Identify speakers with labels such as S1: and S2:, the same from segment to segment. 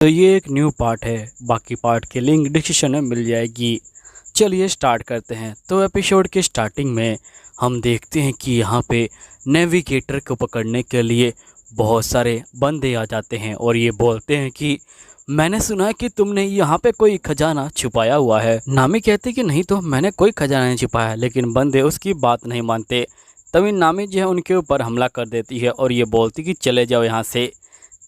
S1: तो ये एक न्यू पार्ट है, बाकी पार्ट की लिंक डिस्क्रिप्शन में मिल जाएगी। चलिए स्टार्ट करते हैं। तो एपिसोड के स्टार्टिंग में हम देखते हैं कि यहाँ पे नेविगेटर को पकड़ने के लिए बहुत सारे बंदे आ जाते हैं और ये बोलते हैं कि मैंने सुना है कि तुमने यहाँ पे कोई खजाना छुपाया हुआ है। नामी कहती कि नहीं, तो मैंने कोई खजाना नहीं छुपाया, लेकिन बंदे उसकी बात नहीं मानते। तभी नामी जो है उनके ऊपर हमला कर देती है और ये बोलती कि चले जाओ यहाँ से।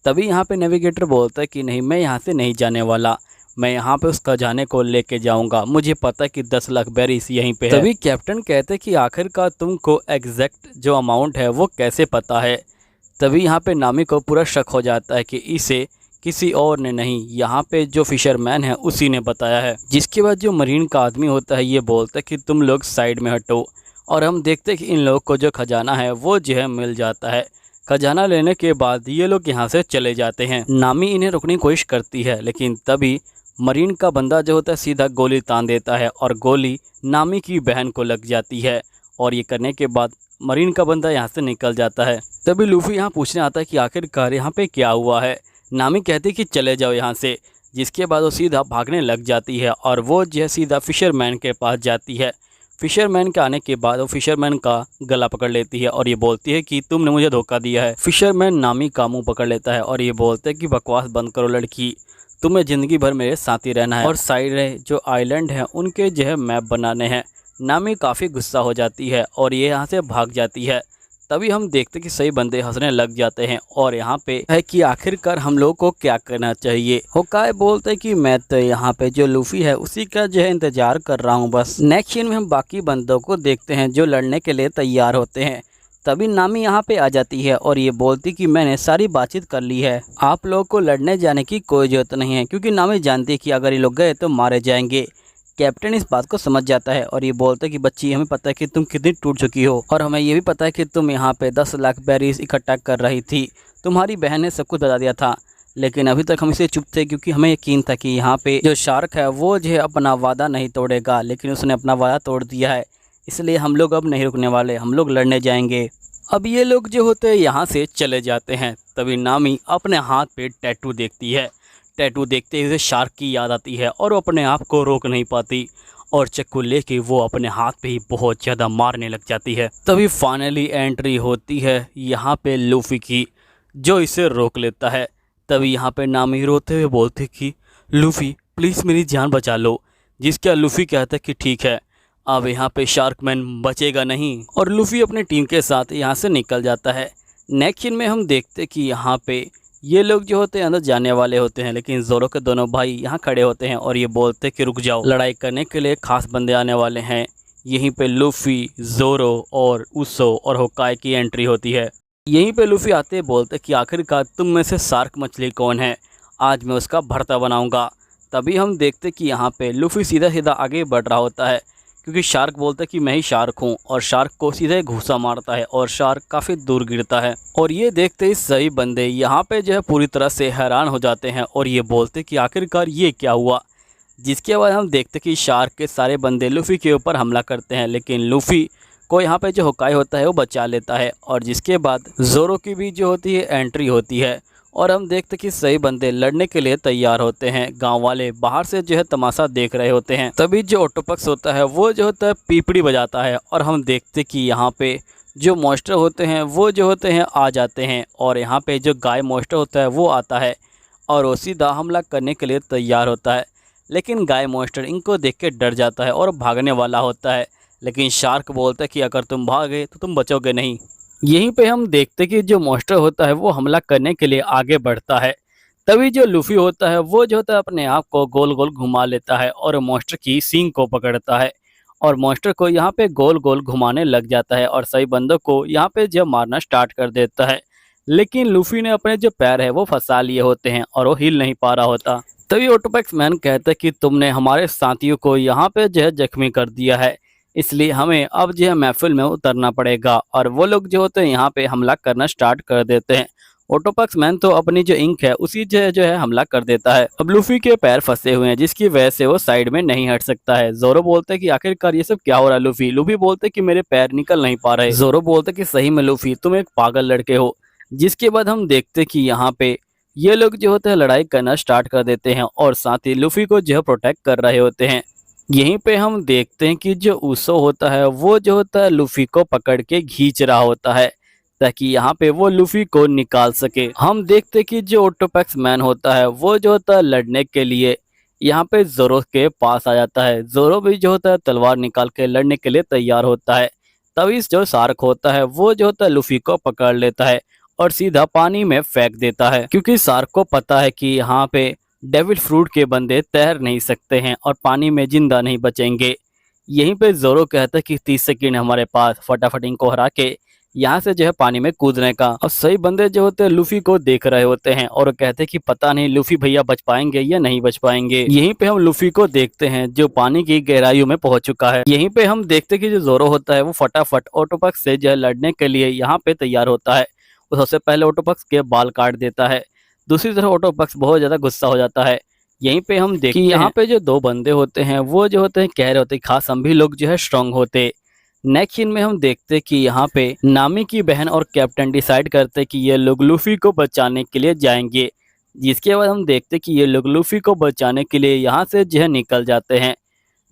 S1: तभी यहाँ पे नेविगेटर बोलता है कि नहीं, मैं यहाँ से नहीं जाने वाला, मैं यहाँ पे उस खजाने को लेके जाऊंगा, मुझे पता है कि 10 लाख बेरीज यहीं पे है। तभी कैप्टन कहते हैं कि आखिरकार तुमको एग्जैक्ट जो अमाउंट है वो कैसे पता है। तभी यहाँ पे नामी को पूरा शक हो जाता है कि इसे किसी और ने नहीं, यहाँ पे जो फिशरमैन है उसी ने बताया है। जिसके बाद जो मरीन का आदमी होता है ये बोलता है कि तुम लोग साइड में हटो, और हम देखते हैं कि इन लोगों को जो खजाना है वो जो है मिल जाता है। खजाना लेने के बाद ये लोग यहाँ से चले जाते हैं। नामी इन्हें रोकने की कोशिश करती है, लेकिन तभी मरीन का बंदा जो होता है सीधा गोली तान देता है और गोली नामी की बहन को लग जाती है। और ये करने के बाद मरीन का बंदा यहाँ से निकल जाता है। तभी लूफी यहाँ पूछने आता है कि आखिरकार यहाँ पे क्या हुआ है। नामी कहती है कि चले जाओ यहाँ से। जिसके बाद वो सीधा भागने लग जाती है और वो जो है सीधा फिशरमैन के पास जाती है। फिशरमैन के आने के बाद वो फिशरमैन का गला पकड़ लेती है और ये बोलती है कि तुमने मुझे धोखा दिया है। फिशरमैन नामी का मुंह पकड़ लेता है और ये बोलते हैं कि बकवास बंद करो लड़की, तुम्हें ज़िंदगी भर मेरे साथ ही रहना है और साइड जो आइलैंड हैं उनके जो है मैप बनाने हैं। नामी काफ़ी गुस्सा हो जाती है और ये यहाँ से भाग जाती है। तभी हम देखते कि सही बंदे हंसने लग जाते हैं और यहाँ पे है कि आखिरकार हम लोग को क्या करना चाहिए। होकाई बोलते हैं कि मैं तो यहाँ पे जो लूफी है उसी का जो है इंतजार कर रहा हूँ बस। नेक्स्ट सीन में हम बाकी बंदों को देखते हैं जो लड़ने के लिए तैयार होते हैं। तभी नामी यहाँ पे आ जाती है और ये बोलती कि मैंने सारी बातचीत कर ली है, आप लोगों को लड़ने जाने की कोई ज़रूरत नहीं है, क्योंकि नामी जानती है कि अगर ये लोग गए तो मारे जाएंगे। कैप्टन इस बात को समझ जाता है और ये बोलता है कि बच्ची, हमें पता है कि तुम कितनी टूट चुकी हो और हमें ये भी पता है कि तुम यहाँ पे 10 लाख बेरीज इकट्ठा कर रही थी। तुम्हारी बहन ने सब कुछ बता दिया था, लेकिन अभी तक हम इसे चुप थे क्योंकि हमें यकीन था कि यहाँ पे जो शार्क है वो जो है अपना वादा नहीं तोड़ेगा, लेकिन उसने अपना वादा तोड़ दिया है। इसलिए हम लोग अब नहीं रुकने वाले, हम लोग लड़ने जाएंगे। अब ये लोग जो होते हैं यहाँ से चले जाते हैं। तभी नामी अपने हाथ पे टैटू देखती है। टैटू देखते ही उसे शार्क की याद आती है और वो अपने आप को रोक नहीं पाती और चाकू लेके वो अपने हाथ पे ही बहुत ज़्यादा मारने लग जाती है। तभी फाइनली एंट्री होती है यहाँ पे लूफी की, जो इसे रोक लेता है। तभी यहाँ पे नामी रोते हुए बोलते कि लूफी प्लीज़ मेरी जान बचा लो। जिसका लूफी कहता है कि ठीक है, अब यहाँ पे शार्कमैन बचेगा नहीं, और लूफी अपनी टीम के साथ यहाँ से निकल जाता है। नेक्स्ट सीन में हम देखते कि यहाँ पे ये लोग जो होते हैं अंदर जाने वाले होते हैं, लेकिन जोरो के दोनों भाई यहाँ खड़े होते हैं और ये बोलते हैं कि रुक जाओ, लड़ाई करने के लिए खास बंदे आने वाले हैं। यहीं पे लूफी, जोरो और उसो और होकाई की एंट्री होती है। यहीं पे लूफी आते ही बोलते कि आखिरकार तुम में से शार्क मछली कौन है, आज मैं उसका भरता बनाऊंगा। तभी हम देखते कि यहाँ पे लूफी सीधा सीधा आगे बढ़ रहा होता है, क्योंकि शार्क बोलता है कि मैं ही शार्क हूँ, और शार्क को सीधे घूसा मारता है और शार्क काफ़ी दूर गिरता है। और ये देखते ही सही बंदे यहाँ पे जो है पूरी तरह से हैरान हो जाते हैं और ये बोलते कि आखिरकार ये क्या हुआ। जिसके बाद हम देखते कि शार्क के सारे बंदे लूफी के ऊपर हमला करते हैं, लेकिन लूफी को यहाँ पे जो होकाई होता है वो बचा लेता है। और जिसके बाद जोरो की भी जो होती है एंट्री होती है और हम देखते कि सही बंदे लड़ने के लिए तैयार होते हैं। गांव वाले बाहर से जो है तमाशा देख रहे होते हैं। तभी जो ऑक्टोपस होता है वो जो होता है पीपड़ी बजाता है और हम देखते कि यहाँ पे जो मॉन्स्टर होते हैं वो जो होते हैं आ जाते हैं, और यहाँ पे जो गाय मॉन्स्टर होता है वो आता है और वो सीधा हमला करने के लिए तैयार होता है। लेकिन गाय मॉन्स्टर इनको देख के डर जाता है और भागने वाला होता है, लेकिन शार्क बोलता है कि अगर तुम भागे तो तुम बचोगे नहीं। यहीं पे हम देखते कि जो मॉन्स्टर होता है वो हमला करने के लिए आगे बढ़ता है। तभी जो लूफी होता है वो जो होता है अपने आप को गोल गोल घुमा लेता है और मॉन्स्टर की सींग को पकड़ता है और मॉन्स्टर को यहाँ पे गोल गोल घुमाने लग जाता है और सही बंदों को यहाँ पे जब मारना स्टार्ट कर देता है। लेकिन लूफी ने अपने जो पैर है वो फंसा लिए होते हैं और वो हिल नहीं पा रहा होता। तभी ऑटोपैक्स मैन कहता है कि तुमने हमारे साथियों को यहाँ पे जो है जख्मी कर दिया है, इसलिए हमें अब जो है महफिल में उतरना पड़ेगा। और वो लोग जो होते हैं यहाँ पे हमला करना स्टार्ट कर देते हैं। ऑटोपैक्स मैन तो अपनी जो इंक है उसी जो है हमला कर देता है। अब लूफी के पैर फंसे हुए हैं जिसकी वजह से वो साइड में नहीं हट सकता है। जोरो बोलते हैं कि आखिरकार ये सब क्या हो रहा है लूफी। लूफी बोलते हैं कि मेरे पैर निकल नहीं पा रहे। जोरो बोलते हैं कि सही में लूफी तुम एक पागल लड़के हो। जिसके बाद हम देखते कि यहाँ पे ये लोग जो होते हैं लड़ाई करना स्टार्ट कर देते हैं और साथ ही लूफी को जो है प्रोटेक्ट कर रहे होते हैं। यहीं पे हम देखते हैं कि जो उसो होता है वो जो होता है लूफी को पकड़ के खींच रहा होता है ताकि यहाँ पे वो लूफी को निकाल सके। हम देखते हैं कि जो ऑक्टोपस मैन होता है वो जो होता है लड़ने के लिए यहाँ पे जोरो के पास आ जाता है। जोरो भी जो होता है तलवार निकाल के लड़ने के लिए तैयार होता है। तभी जो शार्क होता है वो जो होता है लूफी को पकड़ लेता है और सीधा पानी में फेंक देता है, क्योंकि शार्क को पता है कि यहाँ पे डेविल फ्रूट के बंदे तैर नहीं सकते हैं और पानी में जिंदा नहीं बचेंगे। यहीं पे जोरो कहता है कि 30 सेकंड हमारे पास, फटाफट इनको हरा के यहाँ से जो है पानी में कूदने का। और सही बंदे जो होते हैं लूफी को देख रहे होते हैं और कहते हैं कि पता नहीं लूफी भैया बच पाएंगे या नहीं बच पाएंगे। यहीं पे हम लूफी को देखते हैं जो पानी की गहराइयों में पहुंच चुका है। यहीं पे हम देखते हैं कि जो जोरो होता है वो फटाफट ऑक्टोपस से जो है लड़ने के लिए यहाँ पे तैयार होता है। वो सबसे पहले ऑक्टोपस के बाल काट देता है। दूसरी तरफ ऑक्टोपस बहुत ज्यादा गुस्सा हो जाता है। यहीं पे हम देखते हैं यहाँ पे जो दो बंदे होते हैं वो जो होते हैं कह रहे होते हैं खास हम भी लोग जो है स्ट्रांग होते। नेक्स्ट सीन में हम देखते कि यहाँ पे नामी की बहन और कैप्टन डिसाइड करते कि ये लोग लूफी को बचाने के लिए जाएंगे। जिसके बाद हम देखते कि ये लोग लूफी को बचाने के लिए यहाँ से जो है निकल जाते हैं।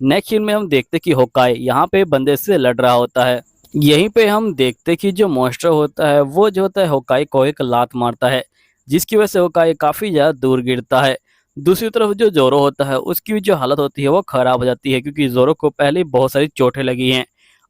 S1: नेक्स्ट सीन में हम देखते कि होकाई यहाँ पे बंदे से लड़ रहा होता है। यहीं पे हम देखते कि जो मॉन्स्टर होता है वो जो होता है होकाई को एक लात मारता है, जिसकी वजह से होकाई काफी ज्यादा दूर गिरता है। दूसरी तरफ जो जोरो होता है उसकी जो हालत होती है वो खराब हो जाती है, क्योंकि जोरो को पहले ही बहुत सारी चोटें लगी हैं।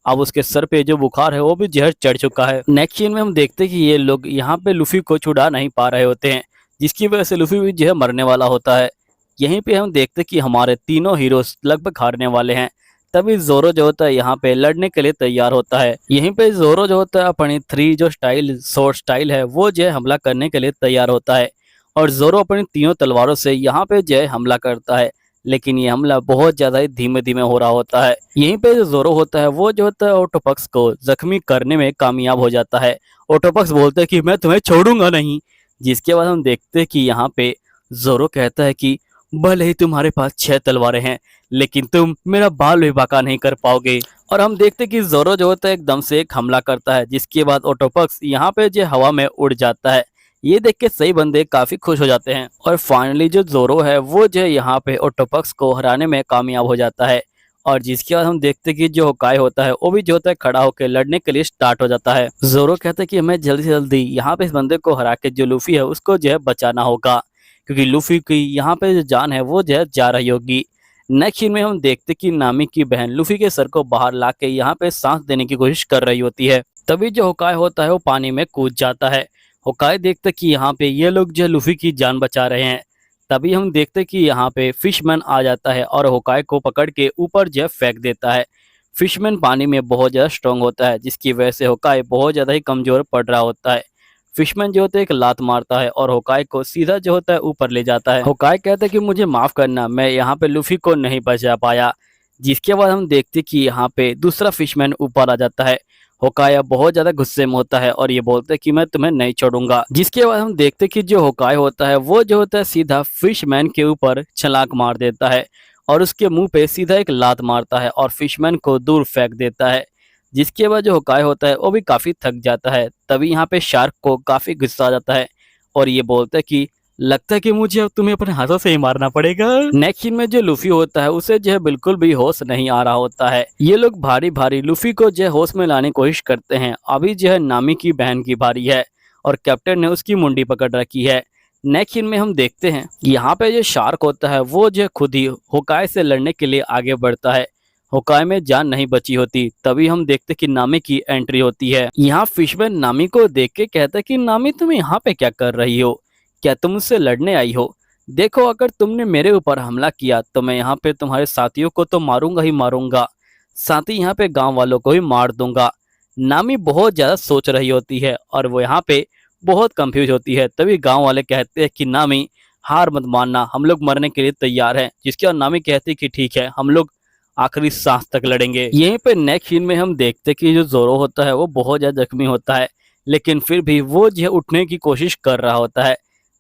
S1: अब उसके सर पे जो बुखार है वो भी जहर चढ़ चुका है। नेक्स्ट सीन में हम देखते हैं कि ये लोग यहाँ पे लूफी को छुड़ा नहीं पा रहे होते हैं, जिसकी वजह से लूफी भी जो है मरने वाला होता है। यहीं पे हम देखते हैं कि हमारे तीनों हीरोज लगभग हारने वाले हैं। तभी जोरो जो होता है यहाँ पे लड़ने के लिए तैयार होता है। यहीं पे जोरो जो होता है अपनी 3 जो स्टाइल शॉर्ट स्टाइल है वो जो है हमला करने के लिए तैयार होता है और जोरो अपनी तीनों तलवारों से यहाँ पे जो है हमला करता है। लेकिन ये हमला बहुत ज्यादा ही धीमे धीमे हो रहा होता है। यहीं पे जो जोरो होता है वो जो होता है ऑक्टोपस को जख्मी करने में कामयाब हो जाता है। ऑक्टोपस बोलते हैं कि मैं तुम्हें छोड़ूंगा नहीं। जिसके बाद हम देखते हैं कि यहाँ पे जोरो कहता है कि भले ही तुम्हारे पास 6 तलवारें हैं लेकिन तुम मेरा बाल भी बाका नहीं कर पाओगे। और हम देखते हैं कि जोरो जो होता है एकदम से एक हमला करता है, जिसके बाद ऑक्टोपस यहाँ पे जो हवा में उड़ जाता है। ये देख के सही बंदे काफी खुश हो जाते हैं और फाइनली जो जोरो है वो जो यहाँ पे ऑक्टोपस को हराने में कामयाब हो जाता है। और जिसके बाद हम देखते हैं कि जो होकाई होता है वो भी जो होता है खड़ा होकर लड़ने के लिए स्टार्ट हो जाता है। जोरो कहता है कि हमें जल्दी से जल्दी यहाँ पे इस बंदे को हरा के जो लूफी है उसको जो है बचाना होगा, क्योंकि लूफी की यहाँ पे जो जान है वो जो है जा रही होगी। नेक्स्ट सीन में हम देखते कि नामी की बहन लूफी के सर को बाहर ला के यहाँ पे सांस देने की कोशिश कर रही होती है। तभी जो होकाई होता है वो पानी में कूद जाता है। होकाई देखते कि यहाँ पे ये लोग जो लूफी की जान बचा रहे हैं। तभी हम देखते कि यहाँ पे फिशमैन आ जाता है और होकाई को पकड़ के ऊपर जो फेंक देता है। फिशमैन पानी में बहुत ज्यादा स्ट्रांग होता है, जिसकी वजह से होकाई बहुत ज्यादा ही कमजोर पड़ रहा होता है। फिशमैन जो होता है एक लात मारता है और होकाई को सीधा जो होता है ऊपर ले जाता है। होकाई कहता है कि मुझे माफ करना, मैं यहाँ पे लूफी को नहीं बचा पाया। जिसके बाद हम देखते कि यहाँ पे दूसरा फिशमैन ऊपर आ जाता है। होकाई अब बहुत ज्यादा गुस्से में होता है और ये बोलता है कि मैं तुम्हें नहीं छोड़ूंगा। जिसके बाद हम देखते कि जो होकाई होता है वो जो होता है सीधा फिशमैन के ऊपर छलांग मार देता है और उसके मुंह पे सीधा एक लात मारता है और फिशमैन को दूर फेंक देता है। जिसके बाद जो होकाई होता है वो भी काफी थक जाता है। तभी यहाँ पे शार्क को काफी गुस्सा आ जाता है और ये बोलता है कि लगता है कि मुझे अब तुम्हें अपने हाथों से ही मारना पड़ेगा। नेक्स्ट सीन में जो लूफी होता है उसे जो है बिल्कुल भी होश नहीं आ रहा होता है। ये लोग भारी भारी लूफी को जो है होश में लाने की कोशिश करते हैं। अभी जो है नामी की बहन की बारी है और कैप्टन ने उसकी मुंडी पकड़ रखी है। नेक्स्ट सीन में हम देखते हैं यहाँ पे जो शार्क होता है वो जो है खुद ही होकाई से लड़ने के लिए आगे बढ़ता है। होकाई में जान नहीं बची होती। तभी हम देखते कि नामी की एंट्री होती है। यहाँ फिशमैन नामी को देख के कहता है कि नामी तुम यहाँ पे क्या कर रही हो, क्या तुम मुझसे लड़ने आई हो? देखो अगर तुमने मेरे ऊपर हमला किया तो मैं यहाँ पे तुम्हारे साथियों को तो मारूंगा ही मारूंगा, साथ ही यहाँ पे गांव वालों को भी मार दूंगा। नामी बहुत ज्यादा सोच रही होती है और वो यहाँ पे बहुत कंफ्यूज होती है। तभी गांव वाले कहते हैं कि नामी हार मत मानना, हम लोग मरने के लिए तैयार हैं। जिसके बाद नामी कहती है कि ठीक है, हम लोग आखिरी सांस तक लड़ेंगे। यहीं पे नेक्स्ट सीन में हम देखते कि जो जोरो होता है वो बहुत ज्यादा जख्मी होता है, लेकिन फिर भी वो जो है उठने की कोशिश कर रहा होता है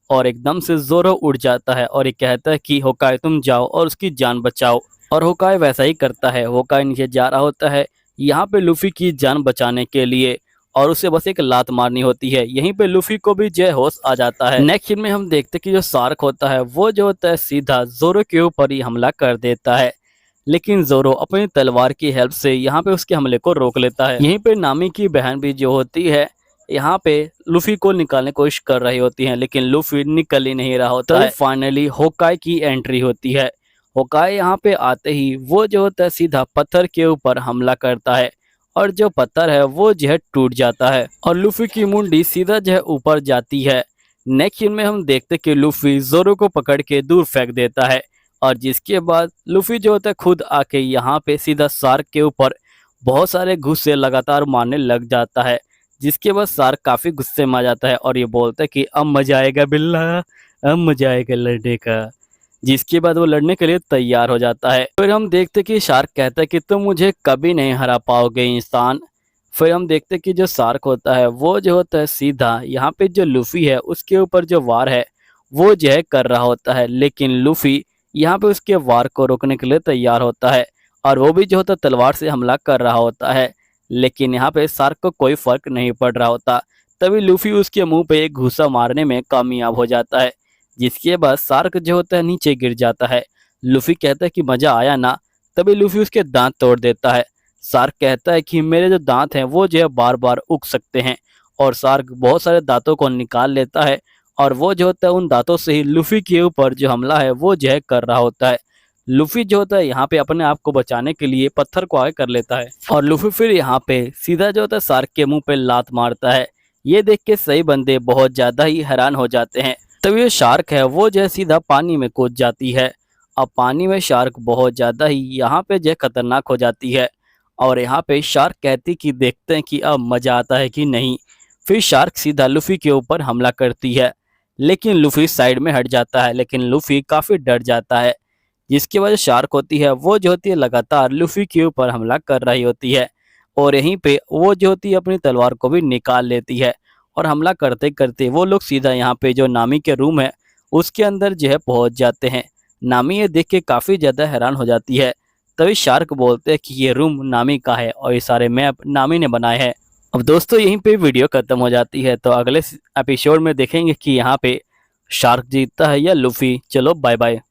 S1: और एकदम से जोरो उड़ जाता है और ये कहता है कि होकाई तुम जाओ और उसकी जान बचाओ। और होकाई वैसा ही करता है। होकाई नीचे जा रहा होता है यहाँ पे लूफी की जान बचाने के लिए और उसे बस एक लात मारनी होती है। यहीं पे लूफी को भी जो है होश आ जाता है। नेक्स्ट सीन में हम देखते हैं कि जो शार्क होता है वो जो होता है सीधा जोरो के ऊपर ही हमला कर देता है, लेकिन जोरो अपनी तलवार की हेल्प से यहाँ पे उसके हमले को रोक लेता है। यहीं पे नामी की बहन भी जो होती है यहाँ पे लूफी को निकालने की कोशिश कर रही होती है, लेकिन लूफी निकल ही नहीं रहा होता है। फाइनली होकाई की एंट्री होती है। होकाई यहाँ पे आते ही वो जो होता है सीधा पत्थर के ऊपर हमला करता है और जो पत्थर है वो जो है टूट जाता है और लूफी की मुंडी सीधा जो है ऊपर जाती है। नेक्स्ट सीन में हम देखते कि लूफी जोरो को पकड़ के दूर फेंक देता है और जिसके बाद लूफी जो होता है खुद आके यहाँ पे सीधा शार्क के ऊपर बहुत सारे घुस्से लगातार मारने लग जाता है, जिसके बाद शार्क काफी गुस्से में आ जाता है और ये बोलता है कि अब मजा आएगा बिल्ला, अब मजा आएगा लड़ने का। जिसके बाद वो लड़ने के लिए तैयार हो जाता है। फिर हम देखते कि शार्क कहता है कि तुम मुझे कभी नहीं हरा पाओगे इंसान। फिर हम देखते कि जो शार्क होता है वो जो होता है सीधा यहाँ पे जो लूफी है उसके ऊपर जो वार है वो जो है कर रहा होता है, लेकिन लूफी यहाँ पे उसके वार को रोकने के लिए तैयार होता है और वो भी जो होता है तलवार से हमला कर रहा होता है, लेकिन यहाँ पे शार्क को कोई फर्क नहीं पड़ रहा होता। तभी लूफी उसके मुंह पे एक घूसा मारने में कामयाब हो जाता है, जिसके बाद शार्क जो होता है नीचे गिर जाता है। लूफी कहता है कि मजा आया ना। तभी लूफी उसके दांत तोड़ देता है। शार्क कहता है कि मेरे जो दांत हैं वो जो है बार बार उग सकते हैं और शार्क बहुत सारे दांतों को निकाल लेता है और वो जो होता है उन दांतों से ही लूफी के ऊपर जो हमला है वो जो है कर रहा होता है। लूफी जो होता है यहाँ पे अपने आप को बचाने के लिए पत्थर को आगे कर लेता है और लूफी फिर यहाँ पे सीधा जो होता है शार्क के मुंह पे लात मारता है। ये देख के सही बंदे बहुत ज्यादा ही हैरान हो जाते हैं। तब ये शार्क है वो जो है सीधा पानी में कूद जाती है। अब पानी में शार्क बहुत ज्यादा ही यहाँ पे जो है खतरनाक हो जाती है और यहाँ पे शार्क कहती कि देखते हैं कि अब मजा आता है कि नहीं। फिर शार्क सीधा लूफी के ऊपर हमला करती है, लेकिन लूफी साइड में हट जाता है, लेकिन लूफी काफी डर जाता है। जिसकी वजह शार्क होती है वो जो होती है लगातार लूफी के ऊपर हमला कर रही होती है और यहीं पे वो जो होती है अपनी तलवार को भी निकाल लेती है और हमला करते करते वो लोग सीधा यहाँ पे जो नामी के रूम है उसके अंदर जो है पहुंच जाते हैं। नामी ये देख के काफी ज्यादा हैरान हो जाती है। तभी शार्क बोलते हैं कि ये रूम नामी का है और ये सारे मैप नामी ने बनाए हैं। अब दोस्तों यहीं पे वीडियो खत्म हो जाती है, तो अगले एपिसोड में देखेंगे कि यहाँ पे शार्क जीतता है या लूफी। चलो बाय बाय।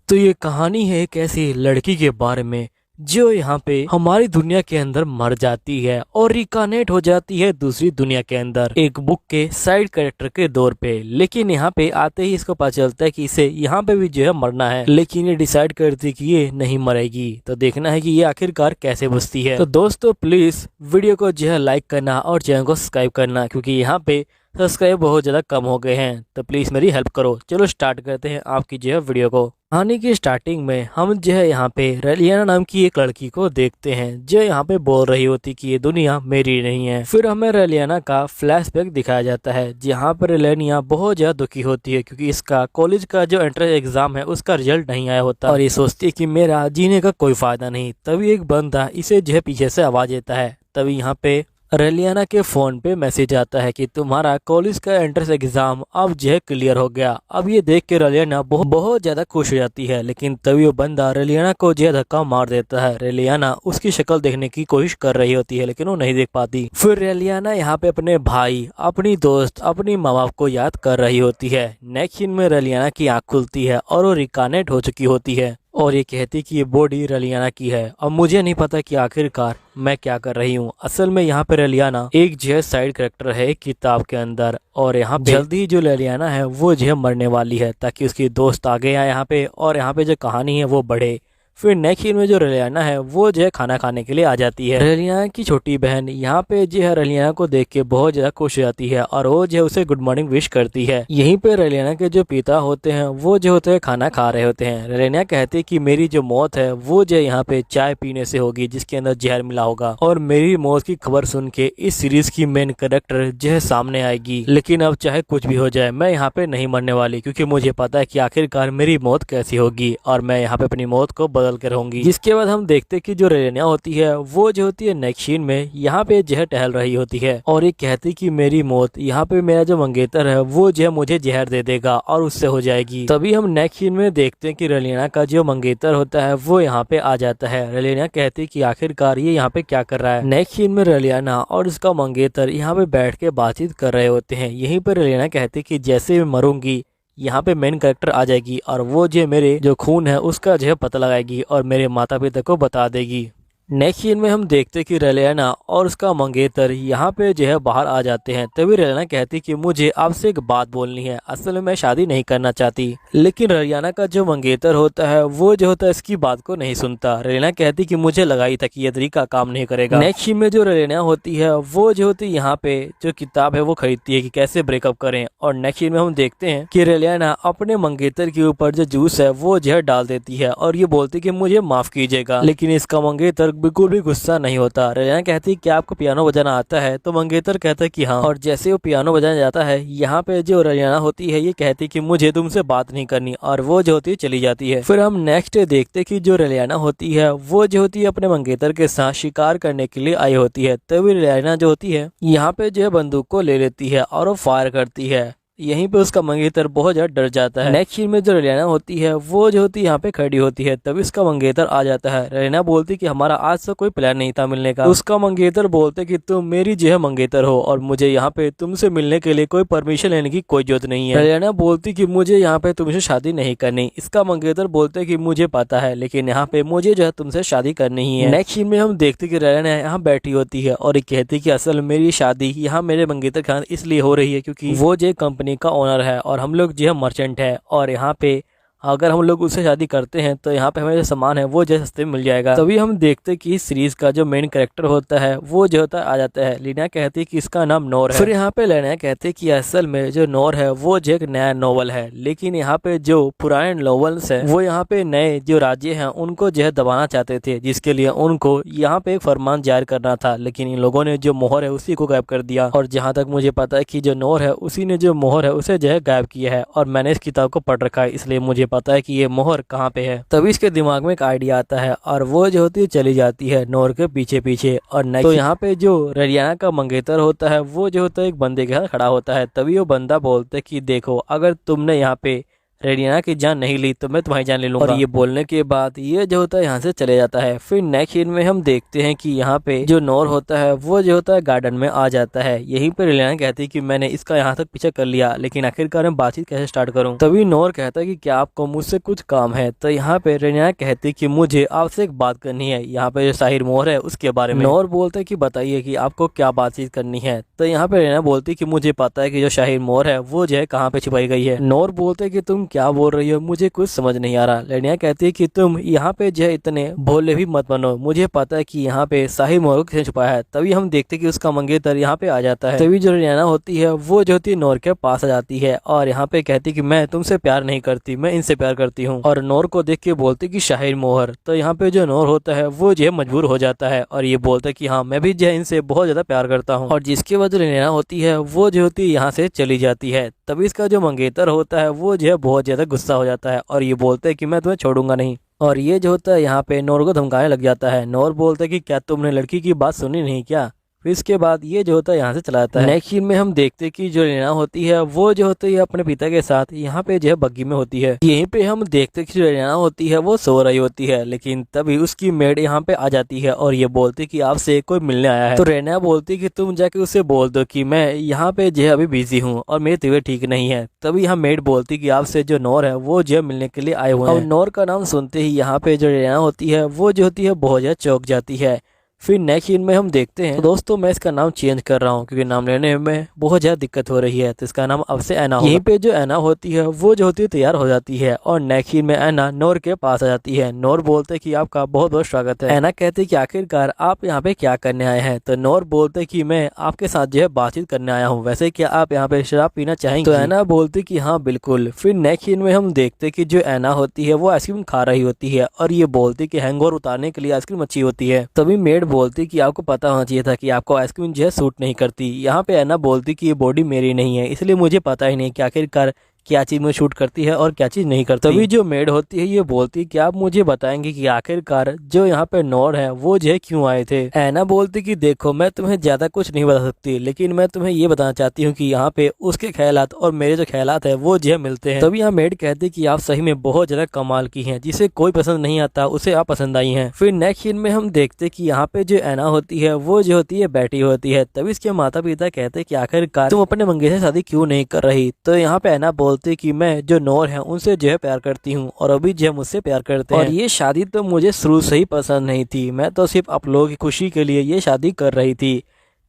S2: तो ये कहानी है एक ऐसी लड़की के बारे में जो यहाँ पे हमारी दुनिया के अंदर मर जाती है और रिकानेट हो जाती है दूसरी दुनिया के अंदर एक बुक के साइड कैरेक्टर के दौर पे। लेकिन यहाँ पे आते ही इसको पता चलता है कि इसे यहाँ पे भी जो है मरना है, लेकिन ये डिसाइड करती है कि ये नहीं मरेगी। तो देखना है कि ये आखिरकार कैसे बचती है। तो दोस्तों प्लीज वीडियो को जो है लाइक करना और चैनल को सब्सक्राइब करना, क्योंकि यहाँ पे सब्सक्राइब बहुत ज़्यादा कम हो गए हैं। तो प्लीज़ मेरी हेल्प करो। चलो स्टार्ट करते हैं आपकी जो है वीडियो को। कहानी की स्टार्टिंग में हम जो है यहाँ पे रेलियाना नाम की एक लड़की को देखते हैं जो यहाँ पे बोल रही होती कि ये दुनिया मेरी नहीं है। फिर हमें रेलियाना का फ्लैशबैक दिखाया जाता है जहाँ पर रेलियाना बहुत ज़्यादा दुखी होती है क्योंकि इसका कॉलेज का जो एंट्रेंस एग्जाम है उसका रिजल्ट नहीं आया होता और ये सोचती है कि मेरा जीने का कोई फायदा नहीं। तभी एक बंदा इसे जो है पीछे से आवाज देता है। तभी यहाँ पे रेलियाना के फोन पे मैसेज आता है कि तुम्हारा कॉलेज का एंट्रेंस एग्जाम अब जो है क्लियर हो गया। अब ये देख के रेलियाना बहुत ज्यादा खुश हो जाती है, लेकिन तभी वो बंदा रेलियाना को जो धक्का मार देता है। रेलियाना उसकी शक्ल देखने की कोशिश कर रही होती है लेकिन वो नहीं देख पाती। फिर रेलियाना यहाँ पे अपने भाई, अपनी दोस्त, अपनी माँ बाप को याद कर रही होती है। नेक्स्ट सीन में रेलियाना की आँख खुलती है और वो रिकानेट हो चुकी होती है और ये कहती कि ये बॉडी रेलियाना की है। अब मुझे नहीं पता कि आखिरकार मैं क्या कर रही हूँ। असल में यहाँ पे रेलियाना एक जो है साइड कैरेक्टर है एक किताब के अंदर और यहाँ पे जल्दी ही जो रेलियाना है वो जो है मरने वाली है ताकि उसकी दोस्त आगे आए यहाँ पे और यहाँ पे जो कहानी है वो बढ़े। फिर नेक्स्ट सीन में जो रेलियाना है वो जो है खाना खाने के लिए आ जाती है। रेलियाना की छोटी बहन यहाँ पे जो है रेलियाना को देख के बहुत ज्यादा खुश हो जाती है और वो जो है उसे गुड मॉर्निंग विश करती है। यहीं पे रेलियाना के जो पिता होते हैं वो जो होते हैं खाना खा रहे होते हैं। रेलियाना कहती है कि मेरी जो मौत है वो जो यहाँ पे चाय पीने से होगी जिसके अंदर जहर मिला होगा और मेरी मौत की खबर सुन के इस सीरीज की मेन कैरेक्टर जो है सामने आएगी। लेकिन अब चाहे कुछ भी हो जाए मैं यहाँ पे नहीं मरने वाली, क्योंकि मुझे पता है कि आखिरकार मेरी मौत कैसी होगी और मैं यहाँ पे अपनी मौत को बदल के रहूंगी। जिसके बाद हम देखते कि जो रेलिना होती है वो जो होती है नेक्स्ट सीन में यहाँ पे जहर टहल रही होती है और ये कहती कि मेरी मौत यहाँ पे मेरा जो मंगेतर है वो जो है मुझे जहर दे देगा और उससे हो जाएगी। तभी हम नेक्स्ट सीन में देखते हैं कि रेलिना का जो मंगेतर होता है वो यहाँ पे आ जाता है। रेलिना कहती कि आखिरकार ये यहाँ पे क्या कर रहा है। नेक्स्ट सीन में रेलिना और उसका मंगेतर यहाँ पे बैठ के बातचीत कर रहे होते हैं। यहीं पर रेलिना कहती कि जैसे मैं मरूंगी यहाँ पे मेन कैरेक्टर आ जाएगी और वो जो मेरे जो खून है उसका जो है पता लगाएगी और मेरे माता पिता को बता देगी। नेक्स्ट सीन में हम देखते कि रेलिना और उसका मंगेतर यहाँ पे जो है बाहर आ जाते हैं। तभी रेलिना कहती कि मुझे आपसे एक बात बोलनी है, असल में मैं शादी नहीं करना चाहती। लेकिन रेलिना का जो मंगेतर होता है वो जो होता है इसकी बात को नहीं सुनता। रेलिना कहती कि मुझे लगा ही था कि ये तरीका काम नहीं करेगा। नेक्स्ट सीन में जो रेलिना होती है वो जो होती है यहाँ पे जो किताब है वो खरीदती है कि कैसे ब्रेकअप करें। और नेक्स्ट सीन में हम देखते हैं कि रेलिना अपने मंगेतर के ऊपर जो जूस है वो जहर डाल देती है और ये बोलती कि मुझे माफ कीजिएगा। लेकिन इसका मंगेतर बिल्कुल भी गुस्सा नहीं होता। रेलिना कहती है कि आपको पियानो बजाना आता है? तो मंगेतर कहता है कि हाँ। और जैसे वो पियानो बजाने जाता है यहाँ पे जो रेलिना होती है ये कहती कि मुझे तुमसे बात नहीं करनी और वो जो होती है चली जाती है। फिर हम नेक्स्ट डे देखते कि जो रेलिना होती है वो जो होती है अपने मंगेतर के साथ शिकार करने के लिए आई होती है। तभी रेलिना जो होती है यहाँ पे जो है बंदूक को ले लेती है और वो फायर करती है। यहीं पे उसका मंगेतर बहुत ज्यादा डर जाता है। नेक्स्ट सीन में जो रेलिना होती है वो जो होती है यहाँ पे खड़ी होती है। तभी उसका मंगेतर आ जाता है। रेलिना बोलती कि हमारा आज से कोई प्लान नहीं था मिलने का। उसका मंगेतर बोलते कि तुम मेरी जो है मंगेतर हो और मुझे यहाँ पे तुमसे मिलने के लिए कोई परमिशन लेने की कोई जरूरत नहीं है। रेलिना बोलती कि मुझे यहाँ पे तुमसे शादी नहीं करनी। इसका मंगेतर बोलते कि मुझे पता है लेकिन यहाँ पे मुझे जो है तुमसे शादी करनी ही है। नेक्स्ट सीन में हम देखते कि रेलिना यहाँ बैठी होती है और कहती कि असल मेरी शादी यहाँ मेरे मंगेतर के साथ इसलिए हो रही है क्योंकि वो जो कंपनी का ओनर है और हम लोग जो है मर्चेंट है और यहाँ पे अगर हम लोग उससे शादी करते हैं तो यहाँ पे हमें जो सामान है वो जो सस्ते में मिल जाएगा। तभी हम देखते कि इस सीरीज का जो मेन कैरेक्टर होता है वो जो होता है आ जाता है। लीना कहती है कि इसका नाम नोर है। फिर यहाँ पे लेना कहते हैं कि असल में जो नोर है वो जो एक नया नोवेल है लेकिन यहाँ पे जो पुराने नोवेल्स है वो यहाँ पे नए जो राज्य हैं उनको जो है दबाना चाहते थे, जिसके लिए उनको यहाँ पे एक फरमान जारी करना था। लेकिन इन लोगों ने जो मोहर है उसी को गायब कर दिया और जहाँ तक मुझे पता है कि जो नोर है उसी ने जो मोहर है उसे जो है गायब किया है और मैंने इस किताब को पढ़ रखा है इसलिए मुझे पता है कि ये मोहर कहाँ पे है। तभी इसके दिमाग में एक आइडिया आता है और वो जो होती है चली जाती है नोर के पीछे पीछे। और तो यहाँ पे जो रेलिना का मंगेतर होता है वो जो होता है एक बंदे के साथ खड़ा होता है। तभी वो बंदा बोलता है कि देखो अगर तुमने यहाँ पे रेलिना की जान नहीं ली तो मैं तुम्हारी जान ले लूंगा। और ये बोलने के बाद ये जो होता है यहाँ से चले जाता है। फिर नेक्स्ट सीन में हम देखते हैं कि यहाँ पे जो नोर होता है वो जो होता है गार्डन में आ जाता है। यहीं पे रेलिना कहती है कि मैंने इसका यहाँ तक पीछा कर लिया लेकिन आखिरकार मैं बातचीत कैसे स्टार्ट करूँ। तभी नोर कहता है कि क्या आपको मुझसे कुछ काम है। तो यहाँ पे रेलिना कहती है कि मुझे आपसे एक बात करनी है यहाँ पे जो शाहिर मोहर है उसके बारे में। नोर बोलते कि बताइए कि आपको क्या बातचीत करनी है। तो यहाँ पे रेलिना बोलती कि मुझे पता है कि जो शाहिर मोहर है वो जो है कहाँ पे छिपाई गई है। नोर बोलते कि तुम क्या बोल रही हो, मुझे कुछ समझ नहीं आ रहा। रेलिना कहती है कि तुम यहाँ पे जो है इतने भोले भी मत बनो, मुझे पता है कि यहाँ पे शाहिर मोहर को किसने छुपाया है। तभी हम देखते कि उसका मंगेतर यहाँ पे आ जाता है। तभी जो रेलिना होती है वो जो होती है नोर के पास आ जाती है और यहाँ पे कहती कि मैं तुमसे प्यार नहीं करती, मैं इनसे प्यार करती हूँ। और नोर को देख के बोलती कि शाहिर मोहर। तो यहाँ पे जो नोर होता है वो जो है मजबूर हो जाता है और ये बोलता है कि हाँ मैं भी जो है इनसे बहुत ज्यादा प्यार करता हूँ। और जिसके बाद रेलिना होती है वो जो होती है यहाँ से चली जाती है। तभी इसका जो मंगेतर होता है वो जो है बहुत ज्यादा गुस्सा हो जाता है और ये बोलते है कि मैं तुम्हें छोड़ूंगा नहीं। और ये जो होता है यहाँ पे नोर को धमकाने लग जाता है। नोर बोलता है कि क्या तुमने लड़की की बात सुनी नहीं क्या। फिर इसके बाद ये जो होता है यहाँ से चला जाता है। नेक्स्ट सीन में हम देखते हैं कि जो रेलिना होती है वो जो होती है अपने पिता के साथ यहाँ पे जो है बग्गी में होती है। यहीं पे हम देखते हैं कि जो रेलिना होती है वो सो रही होती है लेकिन तभी उसकी मेड यहाँ पे आ जाती है और ये बोलती कि आपसे कोई मिलने आया है। तो रेलिना बोलती कि तुम जाके उसे बोल दो कि मैं यहाँ पे जो है अभी बिजी हूँ और मेरी तबीयत ठीक नहीं है। तभी यहाँ मेड बोलती कि आपसे जो नोर है वो जो है मिलने के लिए आए हुए हैं। और नोर का नाम सुनते ही यहाँ पे जो रेलिना होती है वो जो होती है बहुत ज्यादा चौंक जाती है। फिर नेक्स्ट सीन में हम देखते हैं तो दोस्तों मैं इसका नाम चेंज कर रहा हूँ क्योंकि नाम लेने में बहुत ज्यादा दिक्कत हो रही है। तो इसका नाम अब से ऐना होगा। यहीं पे जो ऐना होती है वो जो होती है तैयार हो जाती है और नेक्स्ट सीन में ऐना नोर के पास आ जाती है। नोर बोलते कि आपका बहुत बहुत स्वागत है। ऐना कहते कि आखिरकार आप यहाँ पे क्या करने आए हैं। तो नोर बोलते कि मैं आपके साथ जो है बातचीत करने आया हूँ, वैसे क्या आप यहाँ पे शराब पीना चाहेंगे। तो ऐना बोलती कि हाँ बिल्कुल। फिर नेक्स्ट सीन में हम देखते कि जो ऐना होती है वो आइसक्रीम खा रही होती है और ये बोलती कि हैंगओवर उतारने के लिए आइसक्रीम अच्छी होती है। तभी मेड बोलती कि आपको पता होना चाहिए था कि आपको आइसक्रीम जो है सूट नहीं करती। यहाँ पे ऐना बोलती कि ये बॉडी मेरी नहीं है इसलिए मुझे पता ही नहीं कि आखिरकार क्या चीज में शूट करती है और क्या चीज नहीं करती। तभी जो मेड होती है ये बोलती है कि आप मुझे बताएंगे कि आखिरकार जो यहाँ पे नॉर है वो जो है क्यों आए थे। ऐना बोलती कि देखो मैं तुम्हें ज्यादा कुछ नहीं बता सकती, लेकिन मैं तुम्हें ये बताना चाहती हूँ कि यहाँ पे उसके ख्यालात और मेरे जो ख्यालात है वो जो है मिलते हैं। तभी यहाँ मेड कहती कि आप सही में बहुत ज्यादा कमाल की हैं, जिसे कोई पसंद नहीं आता उसे आप पसंद आई हैं। फिर नेक्स्ट सीन में हम देखते कि यहाँ पे जो ऐना होती है वो जो होती है बैठी होती है। तभी इसके माता पिता कहते कि आखिरकार तुम अपने मंगे से शादी क्यों नहीं कर रही। तो यहाँ पे ऐना बोलती कि मैं जो नॉर है उनसे जो है प्यार करती हूँ और अभी जो है मुझसे प्यार करते हैं, और ये शादी तो मुझे शुरू से ही पसंद नहीं थी, मैं तो सिर्फ आप लोगों की खुशी के लिए ये शादी कर रही थी।